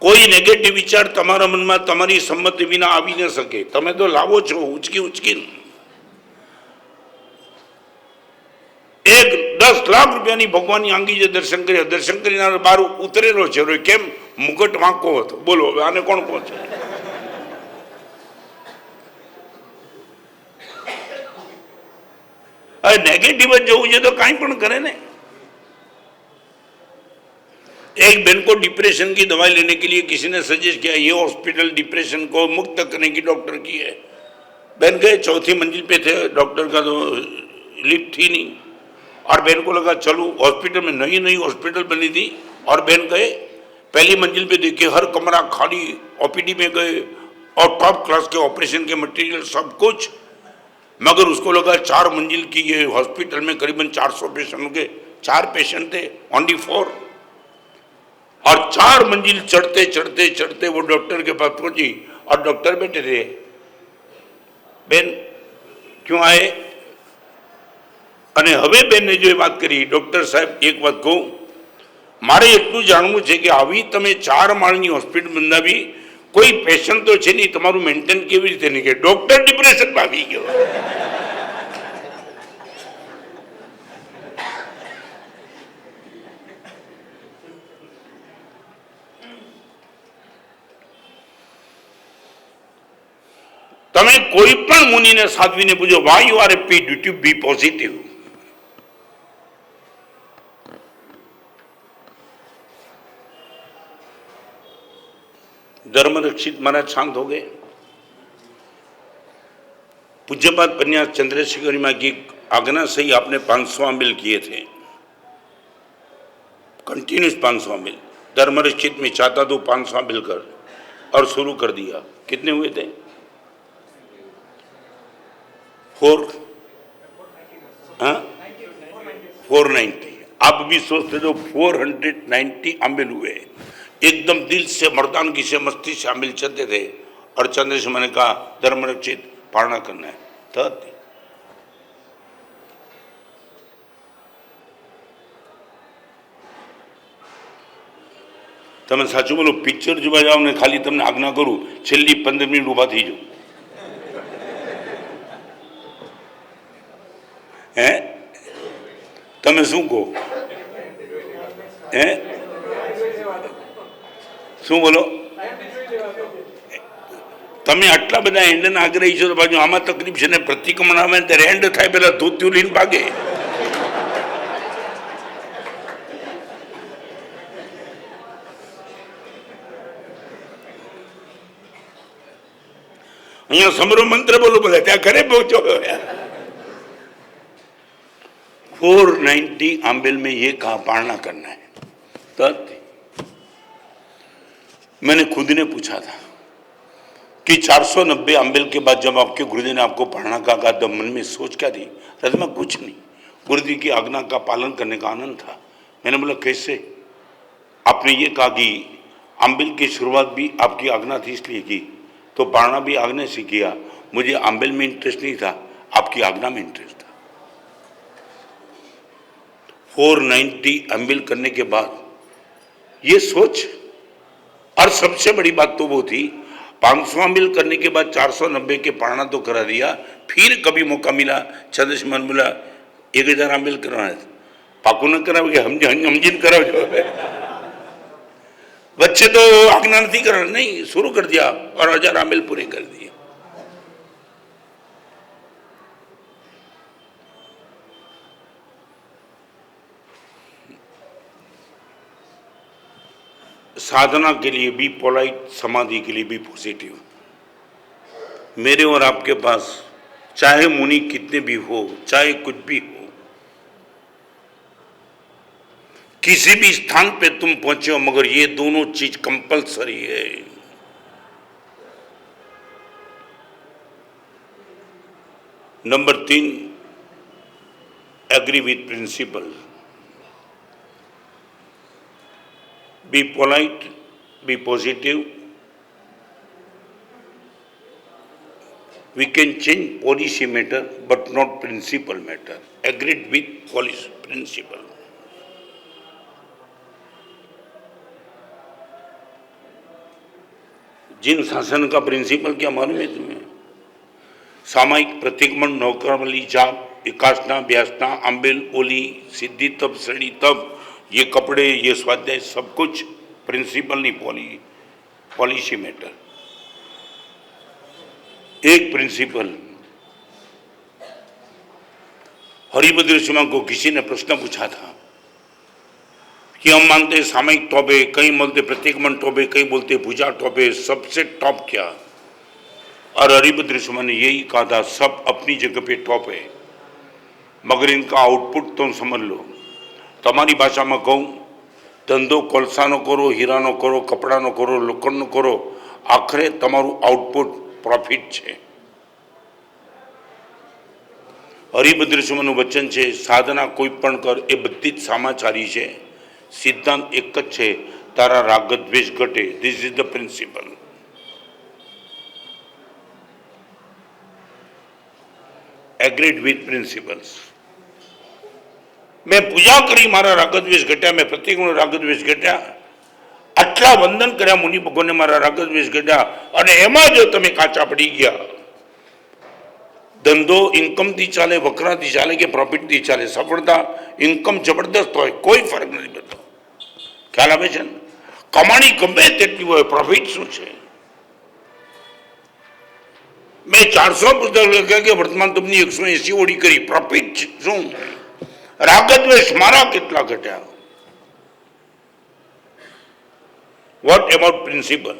કોઈ નેગેટિવ વિચાર તમારા મનમાં તમારી સંમતિ વિના આવી ન શકે, તમે તો લાવો છો ઉચકી ઉચકીને। 10 લાખ રૂપિયાની ભગવાનની આંગી જે દર્શન કર્યા, દર્શન કરીને બહાર ઉતરેલો છે, કેમ? મુકટ વાંકો હતો। બોલો હવે આને કોણ પહોંચે? नेगेटिव जવું છે તો કાંઈ પણ કરે ને। एक बहन को डिप्रेशन की दवाई लेने के लिए किसी ने सजेस्ट किया, ये हॉस्पिटल डिप्रेशन को मुक्त करने की डॉक्टर की है। बहन गए, 4थी मंजिल पे थे, डॉक्टर का तो लिफ्ट थी नहीं और बहन को लगा चलो हॉस्पिटल में, नई नई हॉस्पिटल बनी थी और बहन गए, पहली मंजिल पे देखे हर कमरा खाली, ओपीडी में गए और टॉप क्लास के ऑपरेशन के मटेरियल सब कुछ, मगर उसको लगा 4 मंजिल की ये हॉस्पिटल में करीबन 400 पेशेंट होंगे, 4 पेशेंट थे, ओनली 4। और 4 मंजिल चढ़ते चढ़ते चढ़ते वो डॉक्टर के पास पहुंची और डॉक्टर बैठे थे। बेन क्यों आए? અને હવે બેનને જો વાત કરી, ડોક્ટર સાહેબ એક વાત કહું, મારે એટલું જાણવું છે કે આવી તમે 4 માળની હોસ્પિટલ બંધાવી, કોઈ પેશન્ટ તો છે નહીં, તમારું મેન્ટેન કેવી રીતે નહીં? કે ડોક્ટર ડિપ્રેશનમાં આવી ગયો। તમે કોઈ પણ મુનિને સાધ્વીને પૂછો why you are happy due to be positive. Dharmarakshit महाराज शांत हो गए. पूज्यपाद पन्यास चंद्रशेखर माँ की आज्ञा से ही आपने 500 अम्बिल किए थे, कंटिन्यूस 500 अम्बिल. धर्म रक्षित में चाहता तो 500 अम्बिल कर और शुरू कर दिया. कितने हुए थे? 490. आप भी सोचते जो 490 अम्बिल हुए. एकदम दिल से मर्दानगी से मस्ती से अम्बिल चलते थे. और चंद्रशेखर मैंने कहा धर्म रक्षित पालना करना है. थी તમે સાચું બોલો, પિક્ચર જોવા જાઓ ને ખાલી તમને આજ્ઞા કરું છેલ્લી 15 મિનિટ ઊભા થઈ જાઓ. હે તમે શું કહો? હે શું બોલો? તમે આટલા બધા એન્ડના આગ્રહી છો તો બાજુ આમાં તકલીફ છે ને. પ્રતિક્રમણ આવે ને ત્યારે એન્ડ થાય પેલા ધોતિયું લઈને ભાગે. અહીંયા સમરો મંત્ર બોલો બધા ત્યાં ઘરે પહોંચો. 490 आंबिल में ये कहा पालना करना है. तब मैंने खुद ने पूछा था कि 490 आंबिल के बाद जब आपके गुरुजी ने आपको पढ़ना का कहा तो मन में सोच क्या थी? रजमा कुछ नहीं, गुरुजी की आज्ञा का पालन करने का आनंद था. मैंने बोला कैसे? आपने ये कहा कि आंबिल की शुरुआत भी आपकी आज्ञा थी इसलिए की, तो पढ़ना भी आज्ञा से किया. मुझे आंबिल में इंटरेस्ट नहीं था, आपकी आज्ञा में इंटरेस्ट था. 490 आंबिल करने के बाद ये सोच. और सबसे बड़ी बात तो वो थी 500 आंबिल करने के बाद 490 के पढ़ना तो करा दिया. फिर कभी मौका मिला चंद्रशेखर बोला 1000 आंबिल करवाना है. पाकू न कराओ कि हम जिन कराओ जो बच्चे तो आज्ञा नहीं करना, नहीं शुरू कर दिया और 1000 आंबिल पूरे कर दिए. साधना के लिए भी पोलाइट, समाधि के लिए भी पॉजिटिव. मेरे और आपके पास चाहे मुनि कितने भी हो, चाहे कुछ भी हो, किसी भी स्थान पे तुम पहुंचे हो, मगर ये दोनों चीज कंपलसरी है. Number 3, agree with principle. Be polite, be positive. We can change policy matter, but not principle matter. Agreed with policy principle. जिन शासन का प्रिंसिपल क्या मालूम है तुम्हें? सामायिक प्रतिक्रमण, नौकरवली, जाप, एकासना, व्यासना, आंबिल, ओली, सिद्धि तप, श्रेणी तप, ये कपड़े, ये स्वाध्याय, सब कुछ प्रिंसिपल नहीं, पॉलिसी मैटर. एक प्रिंसिपल. हरिभद्र सिंह को किसी ने प्रश्न पूछा था कि हम मानते सामयिक टॉप है, कहीं बोलते प्रतिक्रमण टॉप है, कहीं बोलते पूजा टॉप है, सबसे टॉप क्या? और हरिभद्र सिंह ने यही कहा था सब अपनी जगह पे टॉप है, मगर इनका आउटपुट तुम समझ लो. તમારી ભાષામાં કહું, ધંધો કોલસાનો કરો, હીરાનો કરો, કપડાનો કરો, લોખંડનો કરો, આખરે તમારું આઉટપુટ પ્રોફિટ છે. હરિભદ્ર સિંહનું વચન છે સાધના કોઈ પણ કર એ બધી જ સામાચારી છે, સિદ્ધાંત એક જ છે તારા રાગ દ્વેષ ઘટે. This is the principal. Agreed with principles. मैं पूजा करी मारा रागद्वेष घट्या, मैं प्रतिक्रमण रागद्वेष घट्या, आटला वंदन कर्या मुनि भगवान ने मारा रागद्वेष घट्या, अने एमां जो तमे काचा पड़ी गया. धंधो इनकम थी चाले, वकरा थी चाले के प्रॉफिट थी चाले, सफलता इनकम जबरदस्त होय, कोई फर्क नहीं पड़तो. ख्याल आवे छे? कमाणी गमे तेटली होय, प्रॉफिट शुं छे? મેં 400 પુસ્તક લખ્યા કે વર્તમાન કંપની 180 ઓડી કરી, પ્રોફિટ શું? રાગદ્વેષ મારા કેટલા ઘટ્યા? What about principal?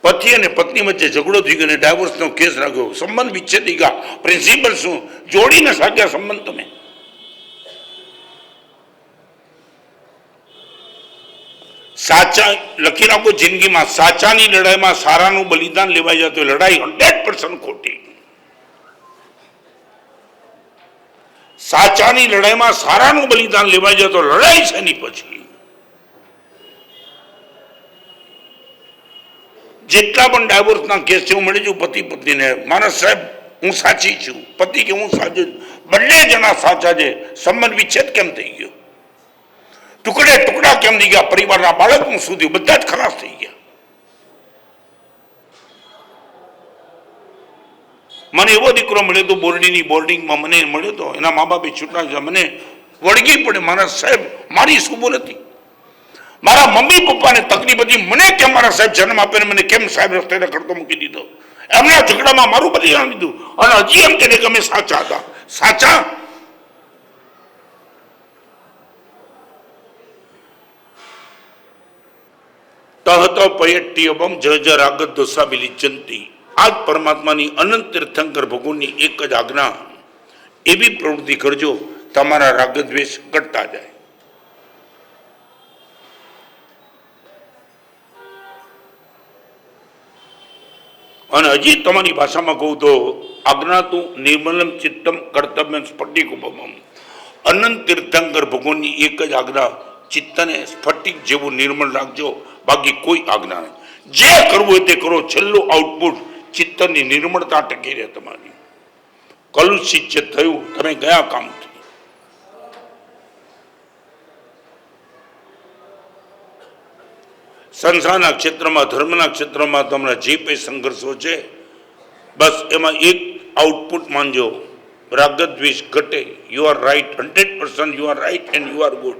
પતિ અને પત્ની વચ્ચે ઝઘડો થઈ ગયો, ડાયવોર્સનો કેસ લાગ્યો, સંબંધ વિચ્છેદ થઈ ગયા, પ્રિન્સિપલ શું? જોડીને સાચ્યા સંબંધ તમે. સાચા લખી રાખો જિંદગીમાં, સાચાની લડાઈમાં સારાનું બલિદાન લેવાઈ જાય તો લડાઈ 100% ખોટી. સાચાની લડાઈમાં સારાનું બલિદાન લેવાઈ જાય તો લડાઈ છે ની પછી. જેટલા પણ ડાયવોર્સના કેસ છે, હું મળી છું પતિ પત્નીને, મારા સાહેબ હું સાચી છું, પતિ કે હું સાચું છું, બંને જણા સાચા છે, સંબંધ વિચ્છેદ કેમ થઈ ગયો? ટુકડે ટુકડા કેમ થઈ ગયા? પરિવારના બાળકો સુધી બધા જ ખલાસ થઈ ગયા. મને એવો દીકરો મળ્યો તો બોર્ડિંગમાં મને મળ્યો તો, એના મા બાપે છૂટા, મને વળગી પડે. મારા સાહેબ મારી શું ભૂલ હતી? મારા મમ્મી પપ્પાને તકલીફ હતી, મને કેમ મારા સાહેબ જન્મ આપે, મને કેમ સાહેબ રસ્તે કરતો મૂકી દીધો? એમના ઝઘડામાં મારું બલિદાન દીધું અને હજી એમ કહે કે અમે સાચા હતા. સાચા? તહત પયટ્ટિયપમ જજ રાગત દોષા બિલિચંતી. આ જ પરમાત્માની અનંત તીર્થંકર ભગવાનની એક જ આજ્ઞા, એવી પ્રવૃત્તિ કરજો, તમારા રાગદ્વેષ ઘટતા જાય. અને હજી તમારી ભાષામાં કહું તો આજ્ઞાતું નિર્મલમ ચિત્તમ કર્તવ્યમ સ્ફટિકોપમમ. અનંત તીર્થંકર ભગવાનની એક જ આજ્ઞા, ચિત્તને સ્ફટિક જેવું નિર્મળ રાખજો, બાકી કોઈ આજ્ઞા નહીં. જે કરવું હોય તે કરો, છેલ્લું આઉટપુટ ચિત્તની નિર્મળતા ટકી રહે. તમારી કલુષિત થયું, તમે ગયા કામથી. સંસારના ક્ષેત્રમાં, ધર્મના ક્ષેત્રમાં તમારા જે કંઈ સંઘર્ષો છે, બસ એમાં એક આઉટપુટ માનજો, રાગદ્વેષ ઘટે. You are right, 100% you are right and you are good.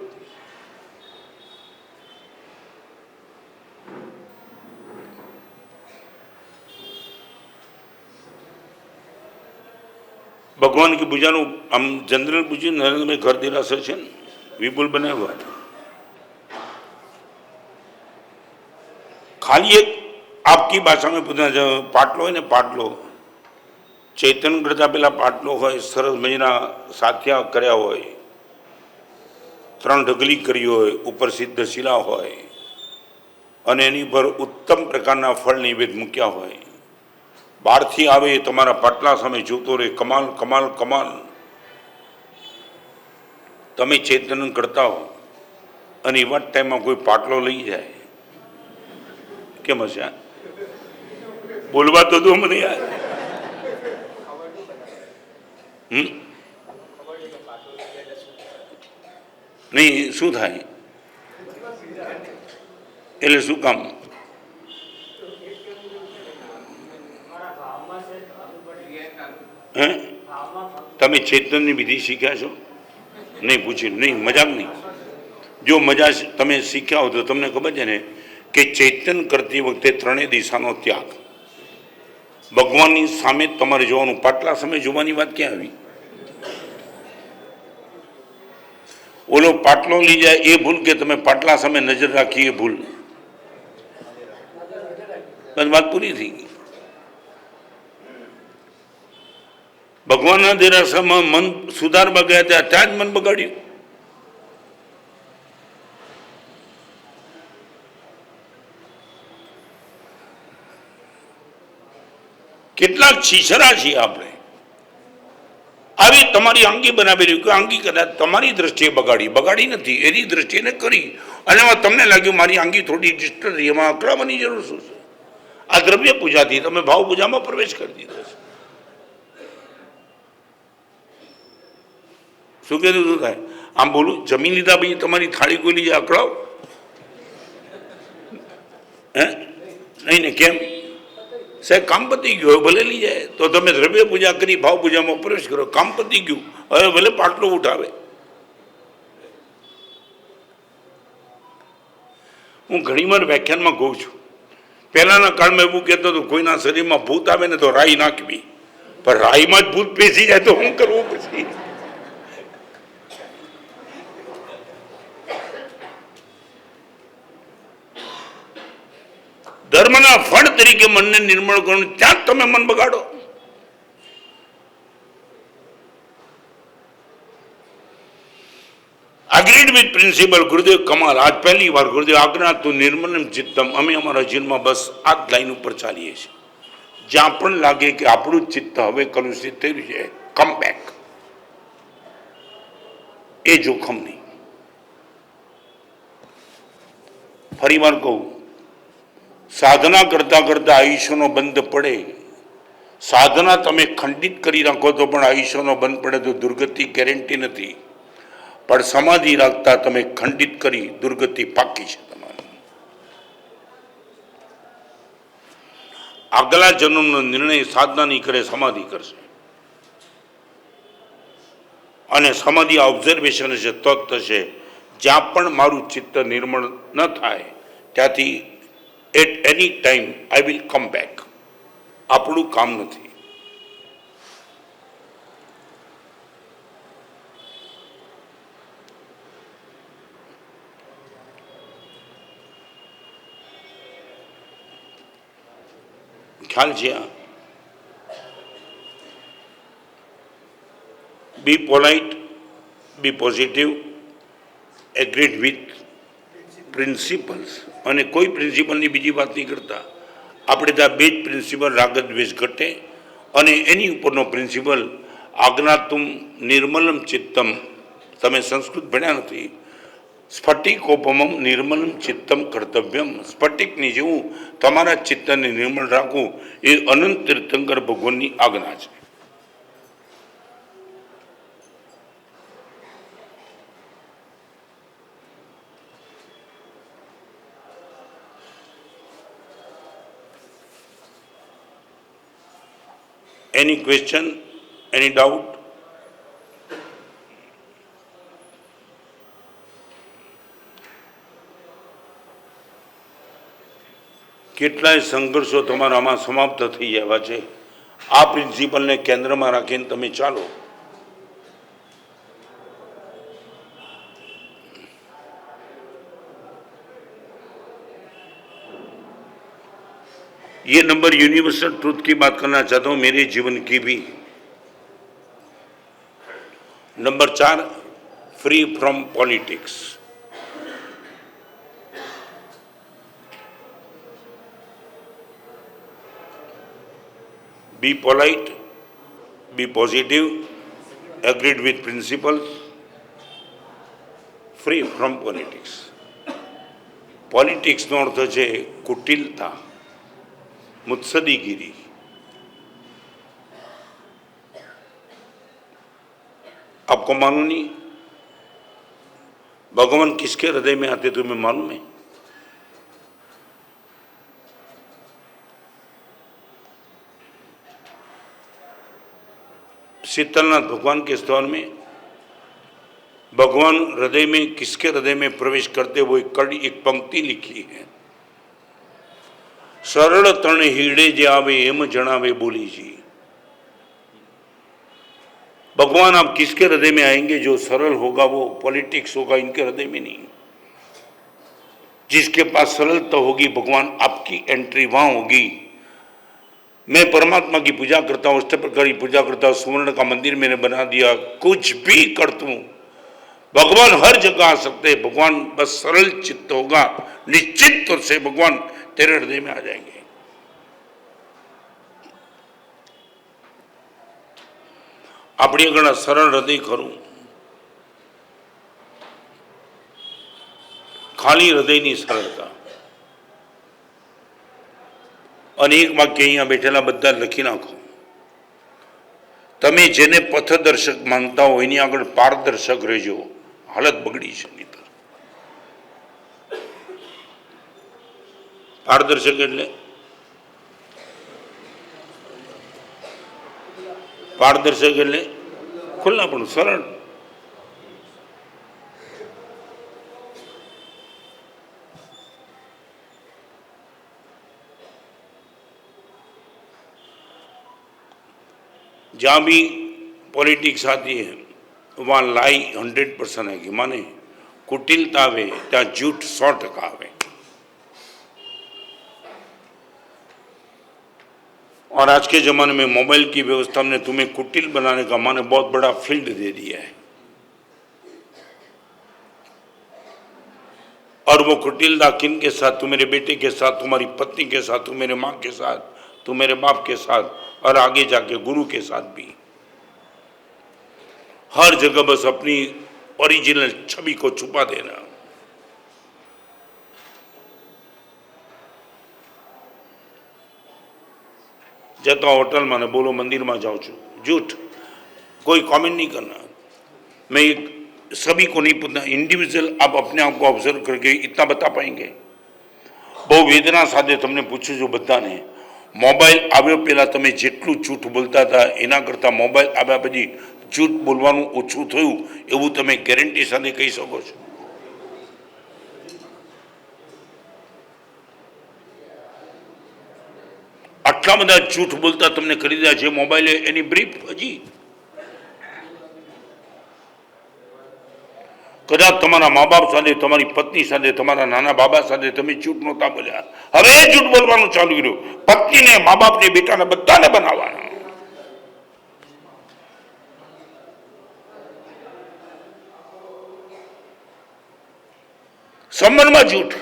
ભગવાન की પૂજાનું આમ જનરલ પૂજ્યું નરેન્દ્રભાઈ ઘર દેરાસર છે ને, વિપુલ બનાવ્યા. ખાલી એક આપકી ભાષામાં પૂછના પાટલો હોય ને, પાટલો ચૈતન્ય કરતા પેલા પાટલો હોય, સરસ મજાના સાથિયા કર્યા હોય, 3 ઢગલી કરી હોય, ઉપર સિદ્ધ શિલા હોય અને એની પર ઉત્તમ પ્રકારના ફળ નૈવેદ્ય મૂક્યા હોય. બહારથી આવે તમારા પાટલા સામે જોતો રહે, કમાલ કમાલ કમાલ. તમે ચૈતન્ય કરતા હો અને એવા ટાઈમમાં કોઈ પાટલો લઈ જાય, કેમ હશે? બોલવા તો દો મને યાર. નહીં શું થાય? એટલે શું કામ? હે, તમે ચેતનની વિધિ શીખ્યા છો? નહીં પૂછ્યું, નહીં મજાક નહીં. જો મજા તમે શીખ્યા હો તો તમને ખબર છે ને કે ચેતન કરતી વખતે 3 દિશાનો ત્યાગ. ભગવાનની સામે તમારે જોવાનું, પાટલા સામે જોવાની વાત ક્યાં આવી? ઓલો પાટલો લઈ જાય એ ભૂલ, કે તમે પાટલા સામે નજર રાખી એ ભૂલ? બસ વાત પૂરી થઈ ગઈ. ભગવાનના દેરાસરમાં મન સુધારવા ગયા ત્યાં ત્યાં જ મન બગાડ્યું. કેટલાક છીછરા છીએ આપણે. આવી તમારી અંગી બનાવી રહ્યું કે અંગી કદાચ તમારી દ્રષ્ટિએ બગાડી નથી, એની દ્રષ્ટિએ કરી, અને એમાં તમને લાગ્યું મારી અંગી થોડી ડિસ્ટર્બ રહી, એમાં અકળાવવાની જરૂર શું છે? આ દ્રવ્ય પૂજાથી તમે ભાવ પૂજામાં પ્રવેશ કરી દીધો છે. શું કીધું? શું થાય? આમ બોલું, જમી લીધા પછી તમારી થાળી કોઈ લઈ જાય અકળાવ? હે નહીં ને? કેમ સાહેબ? કામ પતી ગયું, ભલે લઈ જાય. તો તમે દ્રવ્ય પૂજા કરી, ભાવ પૂજામાં પ્રવેશ કરો, કામ પતી ગયું, હવે ભલે પાટલો ઉઠાવે. હું ઘણીવાર વ્યાખ્યાનમાં કહું છું, પહેલાના કાળમાં એવું કહેતો હતો કોઈના શરીરમાં ભૂત આવે ને તો રાઈ નાખવી, પણ રાઈમાં જ ભૂત બેસી જાય તો શું કરવું પછી? ધર્મના ફળ તરીકે મનને નિર્મળ કરવાનું, ત્યાં જ તમે મન બગાડો. અગ્રીડ વિથ પ્રિન્સિપલ ગુરુદેવ કમાલ. આજ પહેલી વાર ગુરુદેવ આજ્ઞા તું નિર્મલમ ચિત્તમ. અમે અમારા જીવનમાં બસ આ જ લાઈન ઉપર ચાલીએ છીએ. જ્યાં પણ લાગે કે આપણું ચિત્ત હવે કલુષિત થયું છે, કમ બેક. એ જોખમ નહીં. ફરી વાર કહું, સાધના કરતા કરતા આયુષ્યનો બંધ પડે. સાધના તમે ખંડિત કરી રાખો તો પણ આયુષ્યનો બંધ પડે તો દુર્ગતિ ગેરંટી નથી. પણ સમાધિ રાખતા તમે ખંડિત કરી દુર્ગતિ પાકી છે તમારી. આગલા જન્મનો નિર્ણય સાધના નહીં કરે, સમાધિ કરશે. અને સમાધિ ઓબ્ઝર્વેશન હશે તો જ થશે. જ્યાં પણ મારું ચિત્ત નિર્મળ ન થાય ત્યાંથી at any time I will come back. આપણું કામ નથી. ખ્યાલ છે? Be polite, be positive, agreed with principles. અને કોઈ પ્રિન્સિપલની બીજી વાત નહીં કરતા. આપણે ત્યાં બે જ પ્રિન્સિપલ, રાગ દ્વેષ ઘટે, અને એની ઉપરનો પ્રિન્સિપલ આજ્ઞાતુમ નિર્મલમ ચિત્તમ. તમે સંસ્કૃત ભણ્યા નથી. સ્ફટિકોપમમ નિર્મલમ ચિત્તમ કર્તવ્યમ. સ્ફટિકની જેવું તમારા ચિત્તને નિર્મળ રાખવું એ અનંત તીર્થંકર ભગવાનની આજ્ઞા છે. Any question? Any doubt? કેટલાય સંઘર્ષો તમારામાં સમાપ્ત થઈ ગયા છે. આ પ્રિન્સિપલને કેન્દ્રમાં રાખીને તમે ચાલો. ये नंबर यूनिवर्सल ट्रूथ की बात करना चाहता हूं, मेरे जीवन की भी. Number 4, free from politics. Be polite, be positive, agreed with principles, free from politics. Politics નો અર્થ છે કુટિલતા, मुत्सदीगिरी. आपको मालूम नहीं भगवान किसके हृदय में आते तुम्हें मालूम है? शीतलनाथ भगवान के स्तवन में भगवान हृदय में किसके हृदय में प्रवेश करते वो एक पंक्ति लिखी है. सरल तण हीड़े जे आवे एम जनावे बोली जी. भगवान आप किसके हृदय में आएंगे? जो सरल होगा वो पॉलिटिक्स होगा इनके हृदय में नहीं. जिसके पास सरलता होगी भगवान आपकी एंट्री वहां होगी. मैं परमात्मा की पूजा करता हूँ, अष्टप्रकार की पूजा करता हूँ, सुवर्ण का मंदिर मैंने बना दिया, कुछ भी करता हूँ, भगवान हर जगह आ सकते हैं. भगवान बस सरल चित्त होगा, निश्चित तौर से भगवान तेरे हृदय में आ जाएंगे. अपनी अगर सरल हृदय करूं, खाली हृदय ની સરળતા. અને એક વાક્ય અહીંયા બેઠેલા બધા લખી નાખો. તમે જેને પથદર્શક માનતા હો એની આગળ પારદર્શક રહેજો. હાલત બગડી છે નહીતર. પારદર્શક એટલે પારદર્શક એટલે ખુલ્લાપણું, સરળ. जहाँ भी पॉलिटिक्स आती है वहाँ लाई 100% है कि माने कुटिलता आवे त्या झूठ 100% आवे। और आज के जमाने में मोबाइल की व्यवस्था ने तुम्हें कुटिल बनाने का माने बहुत बड़ा फील्ड दे दिया है। और वो कुटिलता किन के साथ? तू मेरे बेटे के साथ, तुम्हारी पत्नी के साथ, तू मेरे माँ के साथ, तू मेरे बाप के साथ, और आगे जाके गुरु के साथ भी। हर जगह बस अपनी ओरिजिनल छवि को छुपा देना। जता होटल में बोलो मंदिर में जाऊँ छू, झूठ। कोई कमेंट नहीं करना। मैं सभी को नहीं पूछना, इंडिविजुअल आप अपने आप को ऑब्जर्व करके इतना बता पाएंगे। बहु वेदना साथे तमने पूछू जो बता ने मोबाइल आव्यो पहला तमे जेटलू झूठ बोलता था एना करता मोबाइल आव्या पछी झूठ बोलवानुं ओछुं थयुं एवुं तमे गेरंटी साथे कही शको छो? आटला बधा झूठ बोलता तमने करी दिया जे मोबाइल एनी ब्रीफ हजी कदाच तमारा माँ बाप साथे, तमारी पत्नी साथे, तमारा नाना बाबा साथे तमे झूठ नहोता बोल्या, हवे झूठ बोलवानुं चालू कर्युं। पत्नी ने, माँ बाप ने, बेटा ने बधाने बनाववाना। संबंध में झूठ।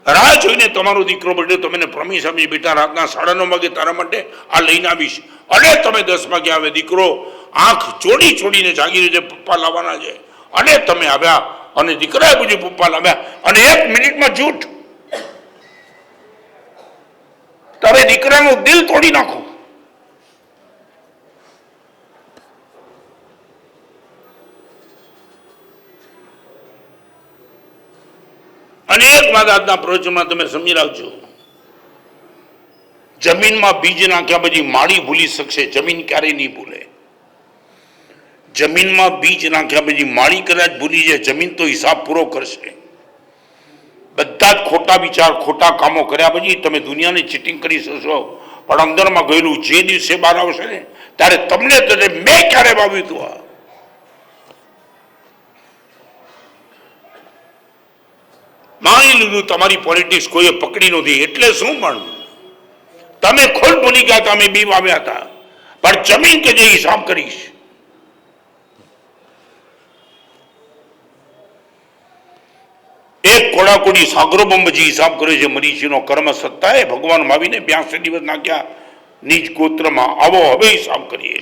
राह जोईने तमारो दीकरो बर्थडे तमने प्रॉमिस आपी बेटा रातना 9:30 वागे तारा माटे आ लईने आवीश, अरे तमे 10 वागे आवे दीकरो आंख चोड़ी चोड़ीने जागी रहे पप्पा लावाना छे, अरे तमे आव्या अने दीकराए पूछ्युं पप्पा लाव्या अने 1 मिनिट में झूठ। तमे दीकरानुं दिल तोड़ी नाखो। अनेक बात आजना प्रवचन में तमे समझी राखजो। जमीन में बीज नाख्या पछी माड़ी भूली सकशे, जमीन क्यारे नहीं भूले। जमीन में बीज नाख्या पछी माड़ी कदाच भूली जाए, जमीन तो हिसाब पूरो करशे। बधा ज खोटा विचार, खोटा कामों कर्या पछी तमे दुनियाने चीटिंग करी शकशो, पण अंदर में गयेलुं जे दिवसे बहार आवशे ने त्यारे तमने तने मैं क्यारे वाव्युं हतुं आ मानी लीधुं। तमारी पॉलिटिक्स कोई पकड़ी नथी एटले शुं, पण तमे खुद भूली गया तमे बी वाव्या था, पण जमीन के जे हिसाब करीश। एक कोड़ाकोड़ी सागरो बंबजी हिसाब करे छे मरीचीनो कर्म सत्ता है भगवान मावीने 82 दिवस नाख्या नीच गोत्र में आवो हवे हिसाब करीए।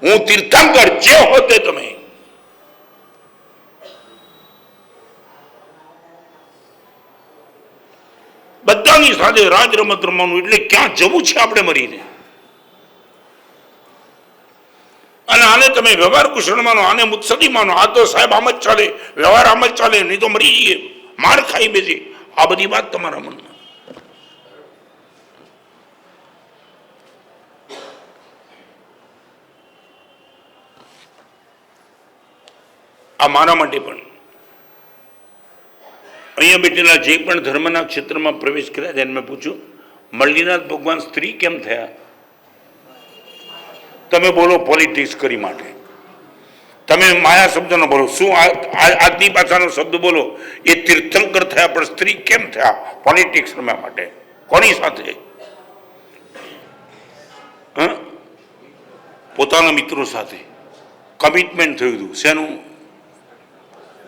हूँ तीर्थंकर जे होते तमे बधानी साथे राज रमत रमवानुं एटले क्यां जवुं छे आपणे मरीने। अने आने तमे व्यवहार कुशल मानो, आने मुत्सदी मानो, आ तो साहेब आम ज चाले, व्यवहार आम ज चाले, नहीं तो मरी जाइए, मार खाई बेसी। आ बधी बात तमारा मनमा। आ मारा माटे पण अहींया बेठेला जे पण धर्मना क्षेत्र में प्रवेश कर्या त्याने मैं पूछ्યું मल्लीनाथ भगवान स्त्री केम थया? तमे बोलो पॉलिटिक्स करी माटे, तमे माया शब्द न बोलो, शू आदमी भाषानो शब्द बोलो, ये तीर्थंकर थया पण स्त्री केम थया पॉलिटिक्स रम्या माटे? कोनी साथे? पोताना मित्रों साथे कमिटमेंट थयुं हतुं। शेनुं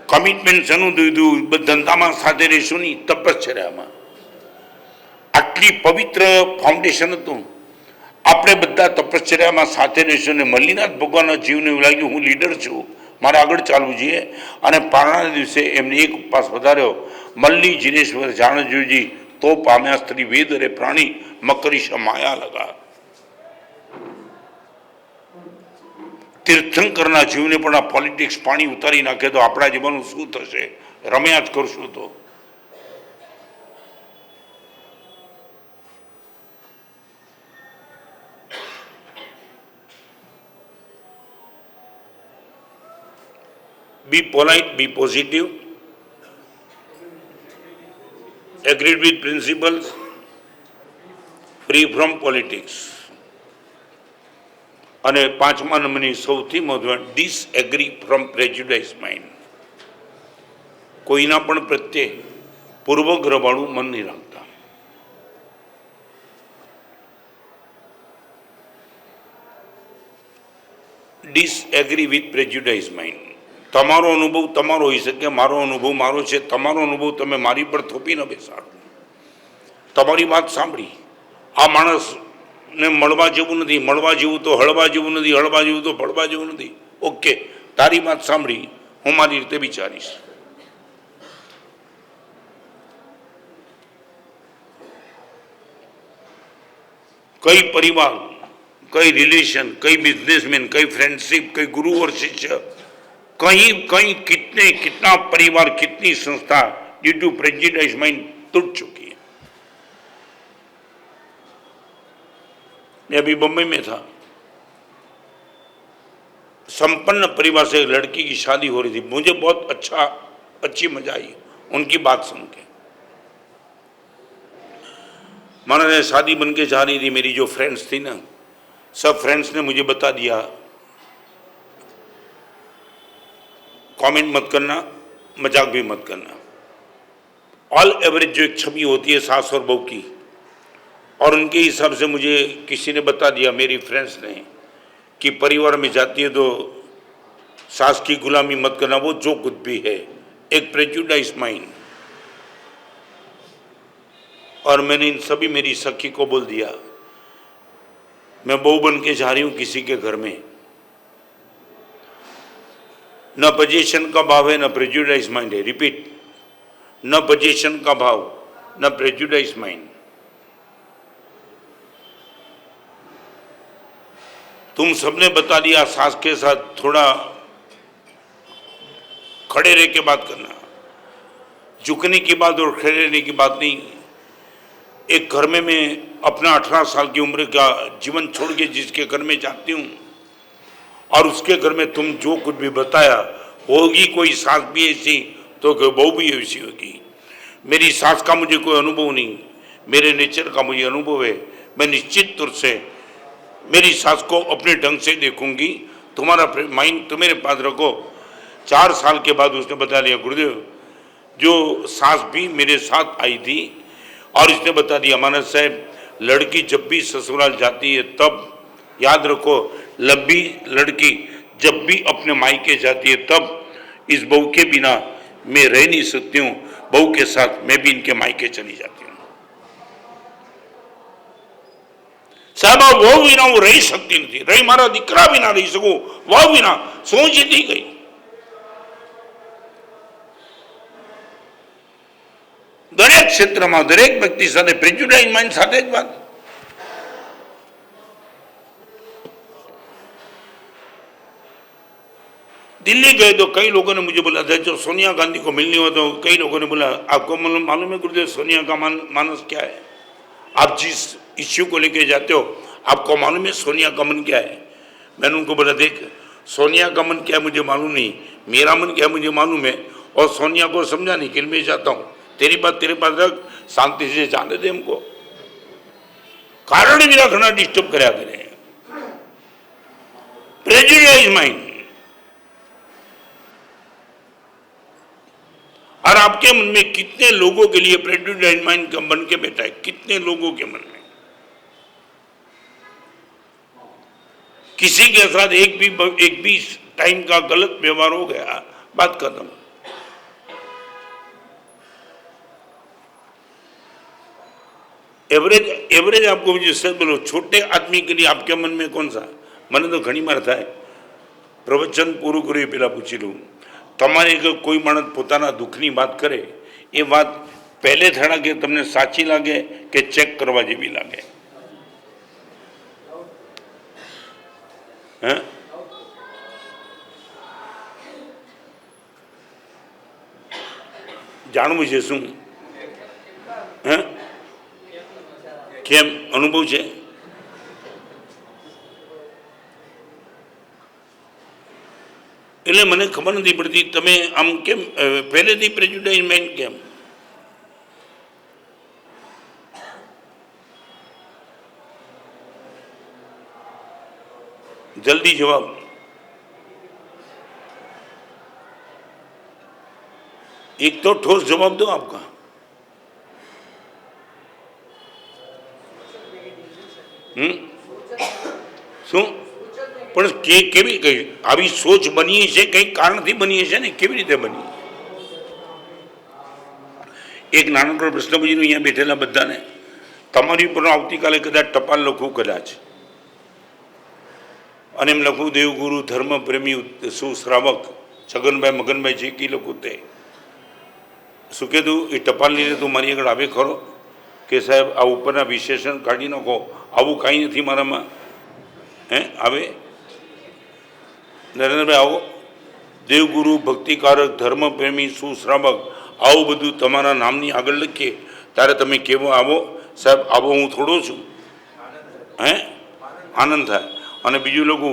कमिटमेंट शनु दीधु? धंधा में साथे रहीशुं नहीं, तपश्चर्या में। आटली पवित्र फाउंडेशन हतुं, आपणे बधा तपश्चर्या में साथे रहीशुं ने मल्लीनाथ भगवानना जीवने एवुं लाग्युं हूँ लीडर छुं, मारे आगळ चालवुं जोईए। अने पारणाना दिवसे एमणे एक उपवास वधार्यो, मल्ली जिनेश्वर जाणजोजी तो पाम्या स्त्री वेद रे प्राणी मकरीश माया लगा। तीर्थंकरना जीवने पण आ पॉलिटिक्स पाणी उतारी नाखे तो आपणा जीवननुं शुं थशे? रम्या ज करशुं तो। Be polite, be positive, agreed with principles, free from politics અને પાંચમા નંબરની સૌથી મહત્વની ડિસએગ્રી ફ્રોમ પ્રેજ્યુડાઇઝ માઇન્ડ. કોઈના પણ પ્રત્યે પૂર્વગ્રહવાળું મન નહીં રાખતા. Disagree with prejudiced mind. તમારો અનુભવ તમારો હોઈ શકે, મારો અનુભવ મારો છે. તમારો અનુભવ તમે મારી પર થોપી ન બેસાડો. તમારી વાત સાંભળી આ માણસ ને મળવા જેવું નથી, મળવા જેવું તો હળવા જેવું નથી, હળવા જેવું તો ભળવા જેવું નથી. ઓકે, તારી વાત સાંભળી, હું મારી રીતે વિચારીશ. કઈ પરિવાર, કઈ રિલેશન, કઈ बिजनेसमैन, कई फ्रेंडशिप, कई गुरु और शिष्य, कहीं कहीं कितने कितना परिवार, कितनी संस्था ड्यू टू प्रेजुडिस माइंड टूट चुकी है. मैं अभी बम्बई में था, संपन्न परिवार से एक लड़की की शादी हो रही थी. मुझे बहुत अच्छी मजा आई उनकी बात सुन के. माना शादी बन के जा रही थी, मेरी जो फ्रेंड्स थी ना, सब फ्रेंड्स ने मुझे बता दिया कमेंट मत करना, मजाक भी मत करना. ऑल एवरेज जो एक छवि होती है सास और बहू की, और उनके हिसाब से मुझे किसी ने बता दिया, मेरी फ्रेंड्स ने, कि परिवार में जाती है तो सास की गुलामी मत करना, वो जो कुछ भी है एक प्रेजुडाइज माइंड. और मैंने इन सभी मेरी सखी को बोल दिया, मैं बहू बन के जा रही हूं किसी के घर में. न पोजीशन का भाव है, न प्रेजुडाइज माइंड है. रिपीट, न पोजीशन का भाव, न प्रेजुडाइज माइंड. तुम सबने बता दिया सास के साथ थोड़ा खड़े रह के बात करना, झुकने की बात और खड़े रहने की बात नहीं. एक घर में मैं अपना 18 साल की उम्र का जीवन छोड़ के जिसके घर में जाती हूँ, और उसके घर में तुम जो कुछ भी बताया, होगी कोई सास भी ऐसी तो कोई बहू भी ऐसी होगी. मेरी सास का मुझे कोई अनुभव नहीं, मेरे नेचर का मुझे अनुभव है. मैं निश्चित तौर से मेरी सास को अपने ढंग से देखूंगी. तुम्हारा माइंड तुम्हारे पास रखो. 4 साल के बाद उसने बता दिया, गुरुदेव जो सास भी मेरे साथ आई थी, और इसने बता दिया, मानस साहब लड़की जब भी ससुराल जाती है तब याद रखो, लंबी लड़की जब भी अपने मायके जाती है तब इस बहू के बिना मैं रह नहीं सकती हूँ. बहू के साथ मैं भी इनके मायके चली जाती हूँ. साहब वो बिना वो रही सकती नहीं, रही मारा दीकरा बिना रही सकूं, वो बिना सोच ही नहीं गई. दरेक क्षेत्र में दरेक व्यक्ति साथे प्रेजुडाइज माइंड साथे ज बात. दिल्ली गए तो कई लोगों ने मुझे बोला था, जो सोनिया गांधी को मिलनी हो तो कई लोगों ने बोला, आपको मालूम है गुरुदेव सोनिया का मानस क्या है? आप जिस इश्यू को लेके जाते हो आपको मालूम है सोनिया का मन क्या है? मैंने उनको बोला, देख सोनिया का मन क्या है मुझे मालूम नहीं, मेरा मन क्या है मुझे मालूम है, और सोनिया को समझाने के लिए मैं चाहता हूँ. तेरी बात तेरे पास रख, शांति से जाने दे. हमको कारण भी रखना डिस्टर्ब कराया करें. Prejudice mind. और आपके मन में कितने लोगों के लिए प्रेजुडाइज माइंड बन के बैठा है? कितने लोगों के मन में? किसी के साथ एक भी टाइम का गलत व्यवहार हो गया, बात खत्म. एवरेज आपको मुझे सच बोलो, छोटे आदमी के लिए आपके मन में कौन सा? मैंने तो घनी मार था प्रवचन पूરું કર્યું પેલા પૂછી લઉં. તમારે કોઈ માણસ પોતાના દુઃખની વાત કરે, એ વાત પહેલે થડા કે તમને સાચી લાગે કે ચેક કરવા જેવી લાગે? હા, જાણવું છે શું? હા, કેમ અનુભવ છે? એટલે મને ખબર નથી પડતી તમે આમ કેમ પહેલેથી પ્રેજુડાઇઝ માઇન્ડ કેમ? जल्दी जवाब। एक तो ठोस जवाब दो आपका। શું પણ કેવી કઈ આવી સોચ બની છે, કઈ કારણથી બની છે ને, કેવી રીતે બની? એક નાનકડો પ્રશ્ન પૂછ્યો અહીંયા બેઠેલા બધાને, તમારી ઉપર આવતીકાલે કદાચ ટપાલ લખવું કદાચ, અને એમ લખું દેવગુરુ ધર્મ પ્રેમી સુશ્રાવક છગનભાઈ મગનભાઈ જે કી લખું તે શું કીધું એ ટપાલ લઈને તું મારી આગળ આવે ખરો કે સાહેબ આ ઉપરના વિશેષણ કાઢી નાખો, આવું કાંઈ નથી મારામાં, હે આવે નરેન્દ્રભાઈ આવો, દેવગુરુ ભક્તિકારક ધર્મ પ્રેમી સુશ્રાવક આવું બધું તમારા નામની આગળ લખીએ ત્યારે તમે કેવો આવો સાહેબ? આવો હું થોડો છું, હે આનંદ થાય. અને બીજું લોકો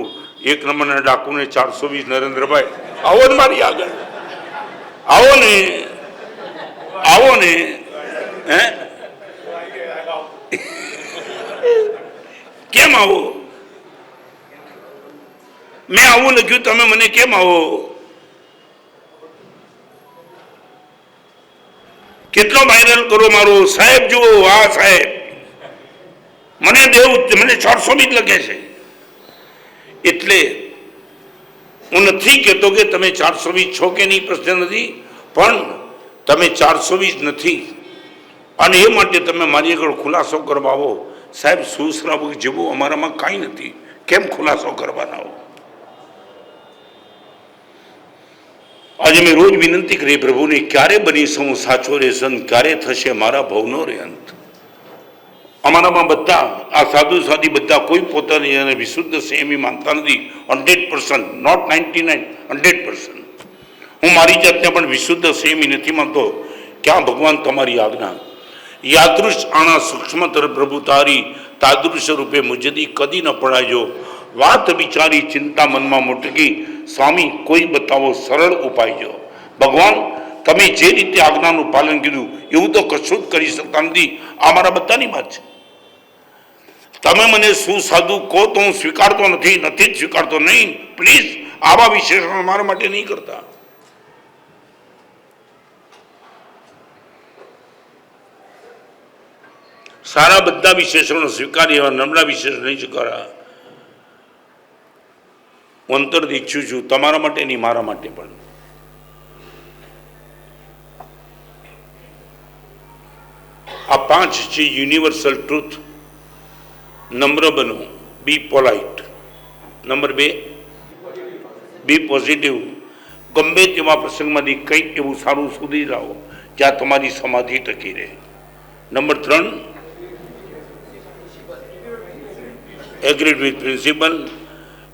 એક નંબરના ડાકુને 420 નરેન્દ્રભાઈ આવો ને મારી આગળ, આવો ને, આવો ને, હે કેમ આવો? મેં આવું લખ્યું, તમે મને કેમ આવો? કેટલો વાયરલ કરો મારો સાહેબ, જુઓ આ સાહેબ મને દેવ મને 420 લખે છે. એટલે હું નથી કહેતો કે તમે 420 છો કે નહીં, પ્રશ્ન નથી, પણ તમે 420 નથી અને એ માટે તમે મારી આગળ ખુલાસો કરવા આવો. સાહેબ સુશ્રાવક જેવું અમારામાં કાંઈ નથી, કેમ ખુલાસો કરવાના હો? આજે મેં રોજ વિનંતી કરી પ્રભુને, ક્યારે બનીશું સાચો રે સંત, ક્યારે થશે મારા ભવનો રે અંત. અમારામાં બધા આ સાધુ સાધી બધા કોઈ પોતાની અને વિશુદ્ધ છે એમ માનતા નથી. 100%, નોટ 99, 100%. હું મારી જાતને પણ વિશુદ્ધ છે એમ નથી માનતો. ક્યાં ભગવાન તમારી આજ્ઞા? યાદૃશ આણા સૂક્ષ્મતર પ્રભુ તારી, તાદૃશ રૂપે મુજદી કદી ન પડાજો. વાત વિચારી ચિંતા મનમાં મોટકી, સ્વામી કોઈ બતાવો સરળ ઉપાય જો. ભગવાન તમે જે રીતે આજ્ઞાનું પાલન કીધું એવું તો કશું જ કરી શકતા નથી. આ મારા બધાની વાત છે. તમે મને શું સાધુ કહો તો હું સ્વીકારતો નથી, નથી જ સ્વીકારતો. નહીં, પ્લીઝ આવા વિશેષણ મારા માટે નહીં કરતા. સારા બધા વિશેષણો સ્વીકારી, એવા નબળા વિશેષણ નહીં સ્વીકારા. હું અંતરથી ઈચ્છું છું તમારા માટે નહીં, મારા માટે પણ. આ 5 છે યુનિવર્સલ ટ્રુથ. નમ્ર બનો, બી પોલાઇટ. Number 2, B positive. ગમે તેવા પ્રસંગમાંથી કંઈક એવું સારું શોધી લાવો જ્યાં તમારી સમાધિ ટકી રહે. Number 3, agreed with principal.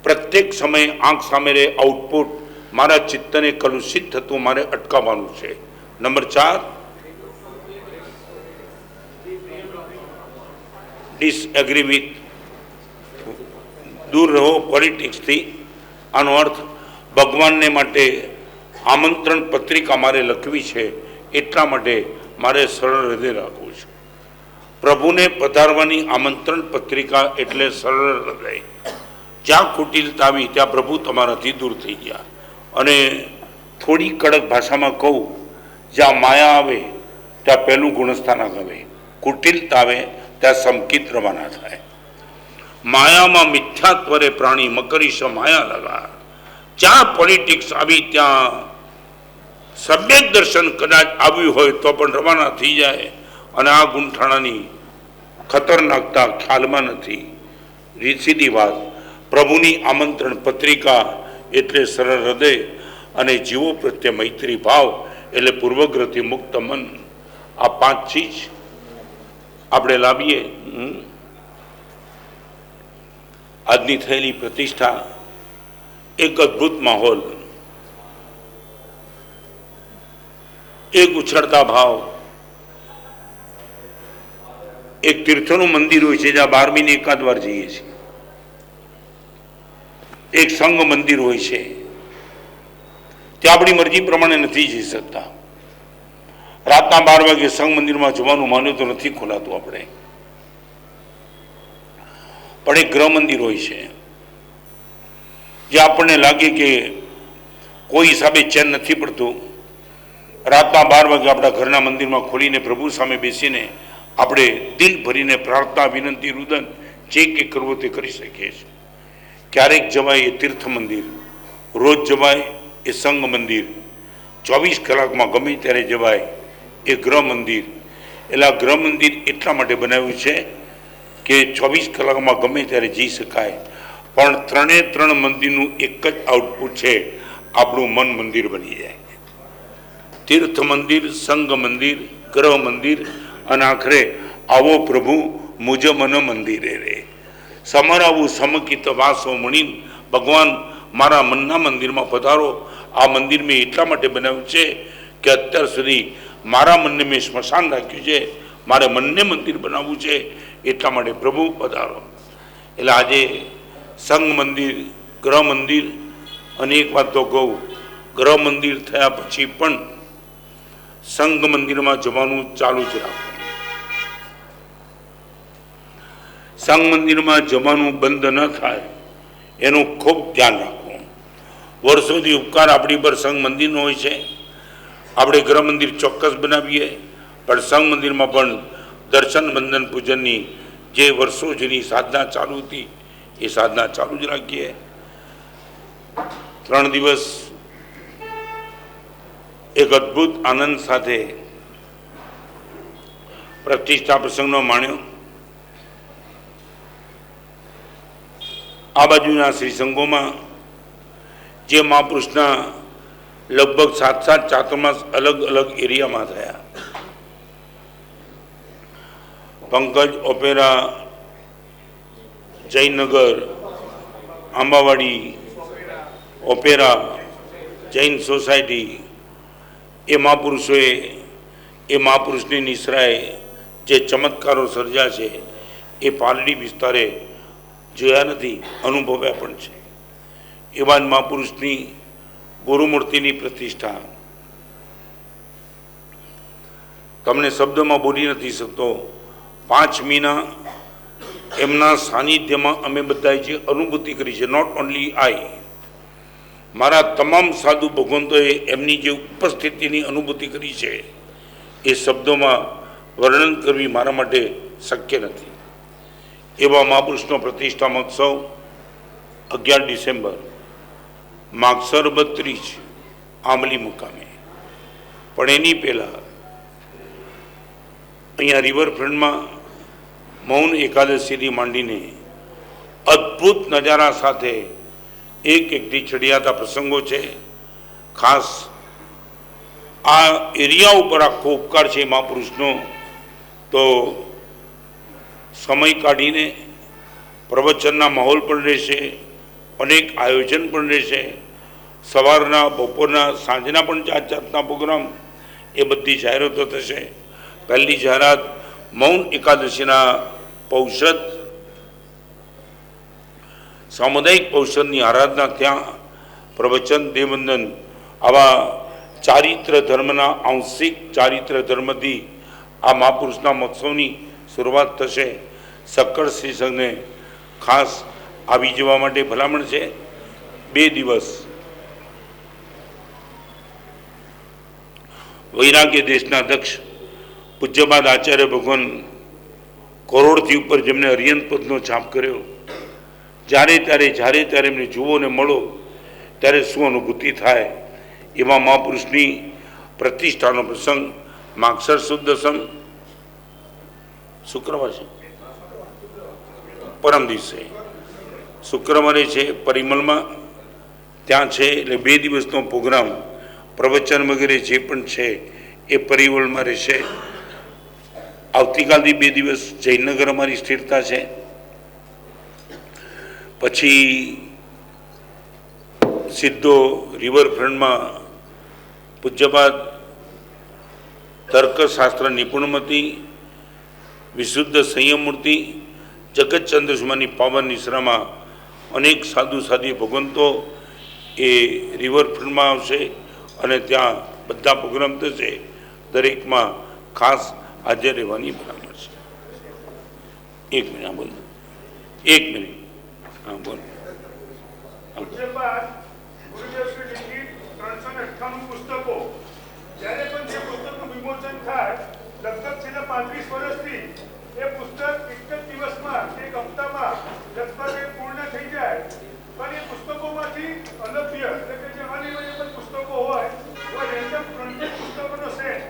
પ્રત્યેક સમયે આંખ સામે રહે આઉટપુટ. મારા ચિત્તને કલુષિત થતું મારે અટકાવવાનું છે. નંબર 4, ડિસએગ્રી વિથ, દૂર રહો પોલિટિક્સથી. આનો અર્થ ભગવાનને માટે આમંત્રણ પત્રિકા મારે લખવી છે, એટલા માટે મારે સરળ હૃદય રાખવું છે. પ્રભુને પધારવાની આમંત્રણ પત્રિકા એટલે સરળ હૃદય. જ્યાં કુટિલતા આવી ત્યાં પ્રભુ તમારાથી દૂર થઈ ગયા. અને થોડી કડક ભાષામાં કહું, જ્યાં માયા આવે ત્યાં પહેલું ગુણસ્થાન આવે, કુટિલતા આવે ત્યાં સમકિત રવાના થાય. માયામાં મિથ્યાત્વરે પ્રાણી મકરીશ માયા લગા. જ્યાં પોલિટિક્સ આવી ત્યાં સમ્યક દર્શન કદાચ આવ્યું હોય તો પણ રવાના થઈ જાય. અને આ ગુંઠાણાની ખતરનાકતા ખ્યાલમાં નથી. સીધી વાત, પ્રભુની આમંત્રણ પત્રિકા એટલે સરળ હૃદય અને જીવો પ્રત્યે મૈત્રી ભાવ એટલે પૂર્વગ્રહથી મુક્ત મન. આ 5 ચીજ આપણે લાવીએ. આજની થયેલી પ્રતિષ્ઠા, એક અદ્ભુત માહોલ, એક ઉછળતા ભાવ. એક તીર્થનું મંદિર હોય છે જ્યાં 12 મહિને એકાદ વાર જઈએ છીએ. એક સંઘ મંદિર હોય છે ત્યાં આપણી મરજી પ્રમાણે નથી જઈ શકતા. રાતના 12 વાગે સંઘ મંદિરમાં જવાનું માન્યું તો નથી ખોલાતું આપણે. પણ એક ગૃહ મંદિર હોય છે જે આપણને લાગે કે કોઈ હિસાબે ચેન નથી પડતું, રાતના 12 વાગે આપણા ઘરના મંદિરમાં ખોલીને પ્રભુ સામે બેસીને આપણે દિલ ભરીને પ્રાર્થના, વિનંતી, રુદન જે કંઈ કરવું તે કરી શકીએ છીએ. ક્યારેક જવાય એ તીર્થ મંદિર, રોજ જવાય એ સંઘ મંદિર, 24 કલાકમાં ગમે ત્યારે જવાય એ ગૃહ મંદિર. એટલે આ ગૃહ મંદિર એટલા માટે બનાવ્યું છે કે 24 કલાકમાં ગમે ત્યારે જઈ શકાય. પણ 3 મંદિરનું એક જ આઉટપુટ છે, આપણું મન મંદિર બની જાય. તીર્થ મંદિર, સંઘ મંદિર, ગૃહ મંદિર અને આખરે આવો પ્રભુ મુજ મન મંદિરે રે, સમરાવું સમકિત વાસો મણીન, ભગવાન મારા મનના મંદિરમાં પધારો. આ મંદિર મેં એટલા માટે બનાવ્યું છે કે અત્યાર સુધી મારા મનને મેં સ્મશાન રાખ્યું છે, મારે મનને મંદિર બનાવવું છે, એટલા માટે પ્રભુ પધારો. એટલે આજે સંઘ મંદિર, ગૃહ મંદિર, અને એક વાત તો કહું, ગૃહ મંદિર થયા પછી પણ સંઘ મંદિરમાં જવાનું ચાલુ જ રાખવું, સંઘ મંદિરમાં જવાનું બંધ ન થાય એનું ખૂબ ધ્યાન રાખવું. વર્ષોથી ઉપકાર આપણી પર સંઘ મંદિરનો હોય છે, આપણે ગૃહ મંદિર ચોક્કસ બનાવીએ, પણ સંઘ મંદિરમાં પણ દર્શન, બંધન, પૂજનની જે વર્ષો જૂની સાધના ચાલુ હતી એ સાધના ચાલુ જ રાખીએ. 3 દિવસ એક અદ્ભુત આનંદ સાથે પ્રતિષ્ઠા પ્રસંગનો માણ્યો. આ બાજુના શ્રી સંઘોમાં જે મહાપુરુષના લગભગ 7 ચાતુર્માસ અલગ અલગ એરિયામાં થયા. પંકજ ઓપેરા, જયનગર, આંબાવાડી ઓપેરા, જૈન સોસાયટી, એ મહાપુરુષોએ એ મહાપુરુષની નિશ્રાએ જે ચમત્કારો સર્જ્યા છે એ પાલડી વિસ્તારે જોયા નથી, અનુભવ્યા પણ છે. એવા જ મહાપુરુષની ગુરુમૂર્તિની પ્રતિષ્ઠા તમને શબ્દમાં બોલી નથી શકતો. 5 મહિના એમના સાનિધ્યમાં અમે બધાએ જે અનુભૂતિ કરી છે, નોટ ઓનલી આઈ, મારા તમામ સાધુ ભગવંતોએ એમની જે ઉપસ્થિતિની અનુભૂતિ કરી છે એ શબ્દોમાં વર્ણન કરવી મારા માટે શક્ય નથી. એવા મહાપુરુષનો પ્રતિષ્ઠા મહોત્સવ 11 ડિસેમ્બર માગસર 32 આંબલી મુકામે. પણ એની પહેલાં અહીંયા રિવરફ્રન્ટમાં મૌન એકાદશીથી માંડીને અદ્ભુત નજારા સાથે એકથી ચડિયાતા પ્રસંગો છે. ખાસ આ એરિયા ઉપર આખો ઉપકાર છે મહાપુરુષનો. તો સમય કાઢીને પ્રવચનના માહોલ પણ રહેશે, અનેક આયોજન પણ રહેશે, સવારના, બપોરના, સાંજના પણ જાતના પ્રોગ્રામ, એ બધી જાહેરાતો થશે. પહેલી જાહેરાત મૌન એકાદશીના પૌષદ, સામુદાયિક પૌષદની આરાધના, ત્યાં પ્રવચન, દેવવંદન, આવા ચારિત્ર ધર્મના, આંશિક ચારિત્ર ધર્મથી આ મહાપુરુષના મહોત્સવની શરૂઆત થશે. સક્કડ શ્રી સંઘને ખાસ આવી જવા માટે ભલામણ છે. 2 દિવસ વૈરાગ્ય દેશના અધ્યક્ષ પૂજ્યપાદ આચાર્ય ભગવાન કરોડથી ઉપર જેમને અરિયંત પદનો છાપ કર્યો, જ્યારે ત્યારે એમને જુઓ ને મળો ત્યારે શું અનુભૂતિ થાય, એવા મહાપુરુષની પ્રતિષ્ઠાનો પ્રસંગ માગસર સુદ દસમ શુક્રવાર છે, પરમ દિવસે શુક્રવારે છે, પરિમલમાં ત્યાં છે. એટલે 2 દિવસનો પ્રોગ્રામ, પ્રવચન વગેરે જે પણ છે એ પરિમલમાં રહેશે. આવતીકાલથી 2 દિવસ જયનગર અમારી સ્થિરતા છે. પછી સીધો રિવરફ્રન્ટમાં પૂજ્યપાદ તર્કશાસ્ત્ર નિપુણમતી વિશુદ્ધ સંયમમૂર્તિ જગતચંદ્ર સુમાની પાવન નિશ્રામાં અનેક સાધુ સાધી ભગવંતો એ રિવરફ્રન્ટમાં આવશે અને ત્યાં બધા પ્રોગ્રામ થશે. દરેકમાં ખાસ હાજર રહેવાની ભલામણ છે. 1 મિનિટ બોલો, 1 મિનિટ, હા બોલો. પૂજ્યપાદ ગુરુદેવ શ્રી લિખિત 398 પુસ્તકો જ્યારે પણ જે પુસ્તકનું વિમોચન થાય લગભગ છેલ્લા 35 વર્ષથી એ પુસ્તક એક જ દિવસમાં એક હપ્તામાં લગભગ એ પૂર્ણ થઈ જાય પણ એ પુસ્તકોમાંથી અલભ્ય એટલે કે જે અનઅવેલેબલ પુસ્તકો હોય એવા રેન્ડમ 30 પુસ્તકોનો સેટ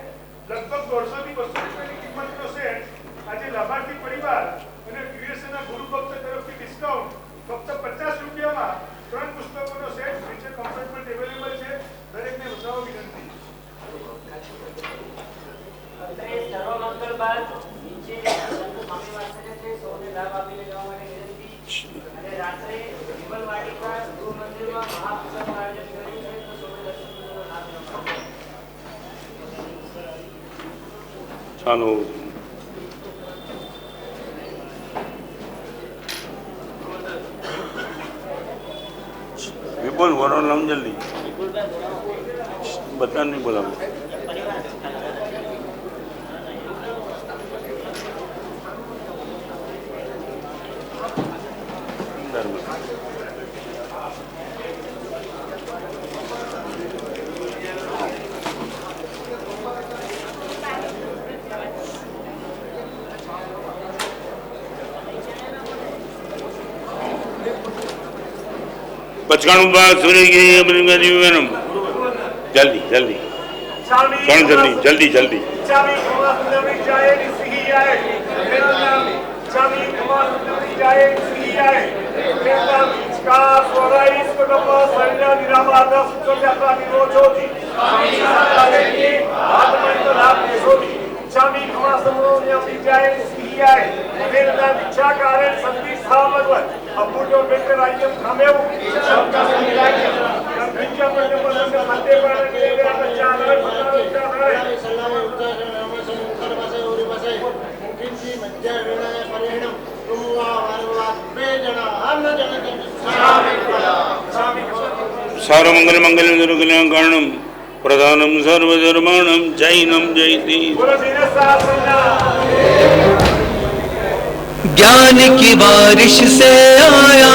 લગભગ 150 થી 200 રૂપિયાની કિંમતનો સેટ આજે લાભાર્થી પરિવાર અને યુએસએના ગુરુ ભક્ત તરફથી ડિસ્કાઉન્ટ ફક્ત 50 રૂપિયામાં 3 પુસ્તકોનો સેટ નીચે કમ્પાર્ટમેન્ટ અવેલેબલ છે દરેકને બતાવો વિનંતી અત્રે સર્વમંગલ બાદ નીચે સંત સ્વામી વાસને છે સૌને લાભ આપીને જવા માટે વિનંતી અને રાત્રે વિમલવાડીમાં ગૃહ મંદિરમાં મહાપૂજાનું આયોજન કર્યું છે તો સૌને દર્શન કરવાનો લાભ લેવાનો ચાલો विपुल वरण लाओ जल्दी बता नहीं बोला पचकाणु बात सूर्य की जल्दी जल्दी कौन जल्दी जल्दी जल्दी चामी खमा सुंदरी जाए निसी आए मेरा नाम चामी खमा सुंदरी जाए निसी आए मेरा नाम इसका स्वराई स्वरपा सरिया निरामादा सुचोजाता निरोचोती चामी सातालेकी आत्मनित लाभ निशोती चामी खमा सुंदरी जाए निसी आए मेरा नाम इच्छा कारण संति स्थामगवत अपूर्व मित्र राज्यम खामेव शब्द संविधाज्य गंभीर पद्य पदम मध्य प्राण के मेरा बच्चा नर बच्चा है सलाम उत्तर नमस्कार बसे उरी बसे मुखिन जी मध्य विनय परिणम तुमवा वरवा बेजना अन्न जन स्वामी सर्वमंगल मंगल दुर्गुणं कारणं प्रधानं सर्वधर्माणां जैनं जयति गुरुजीने शासना ज्ञान की बारिश से आया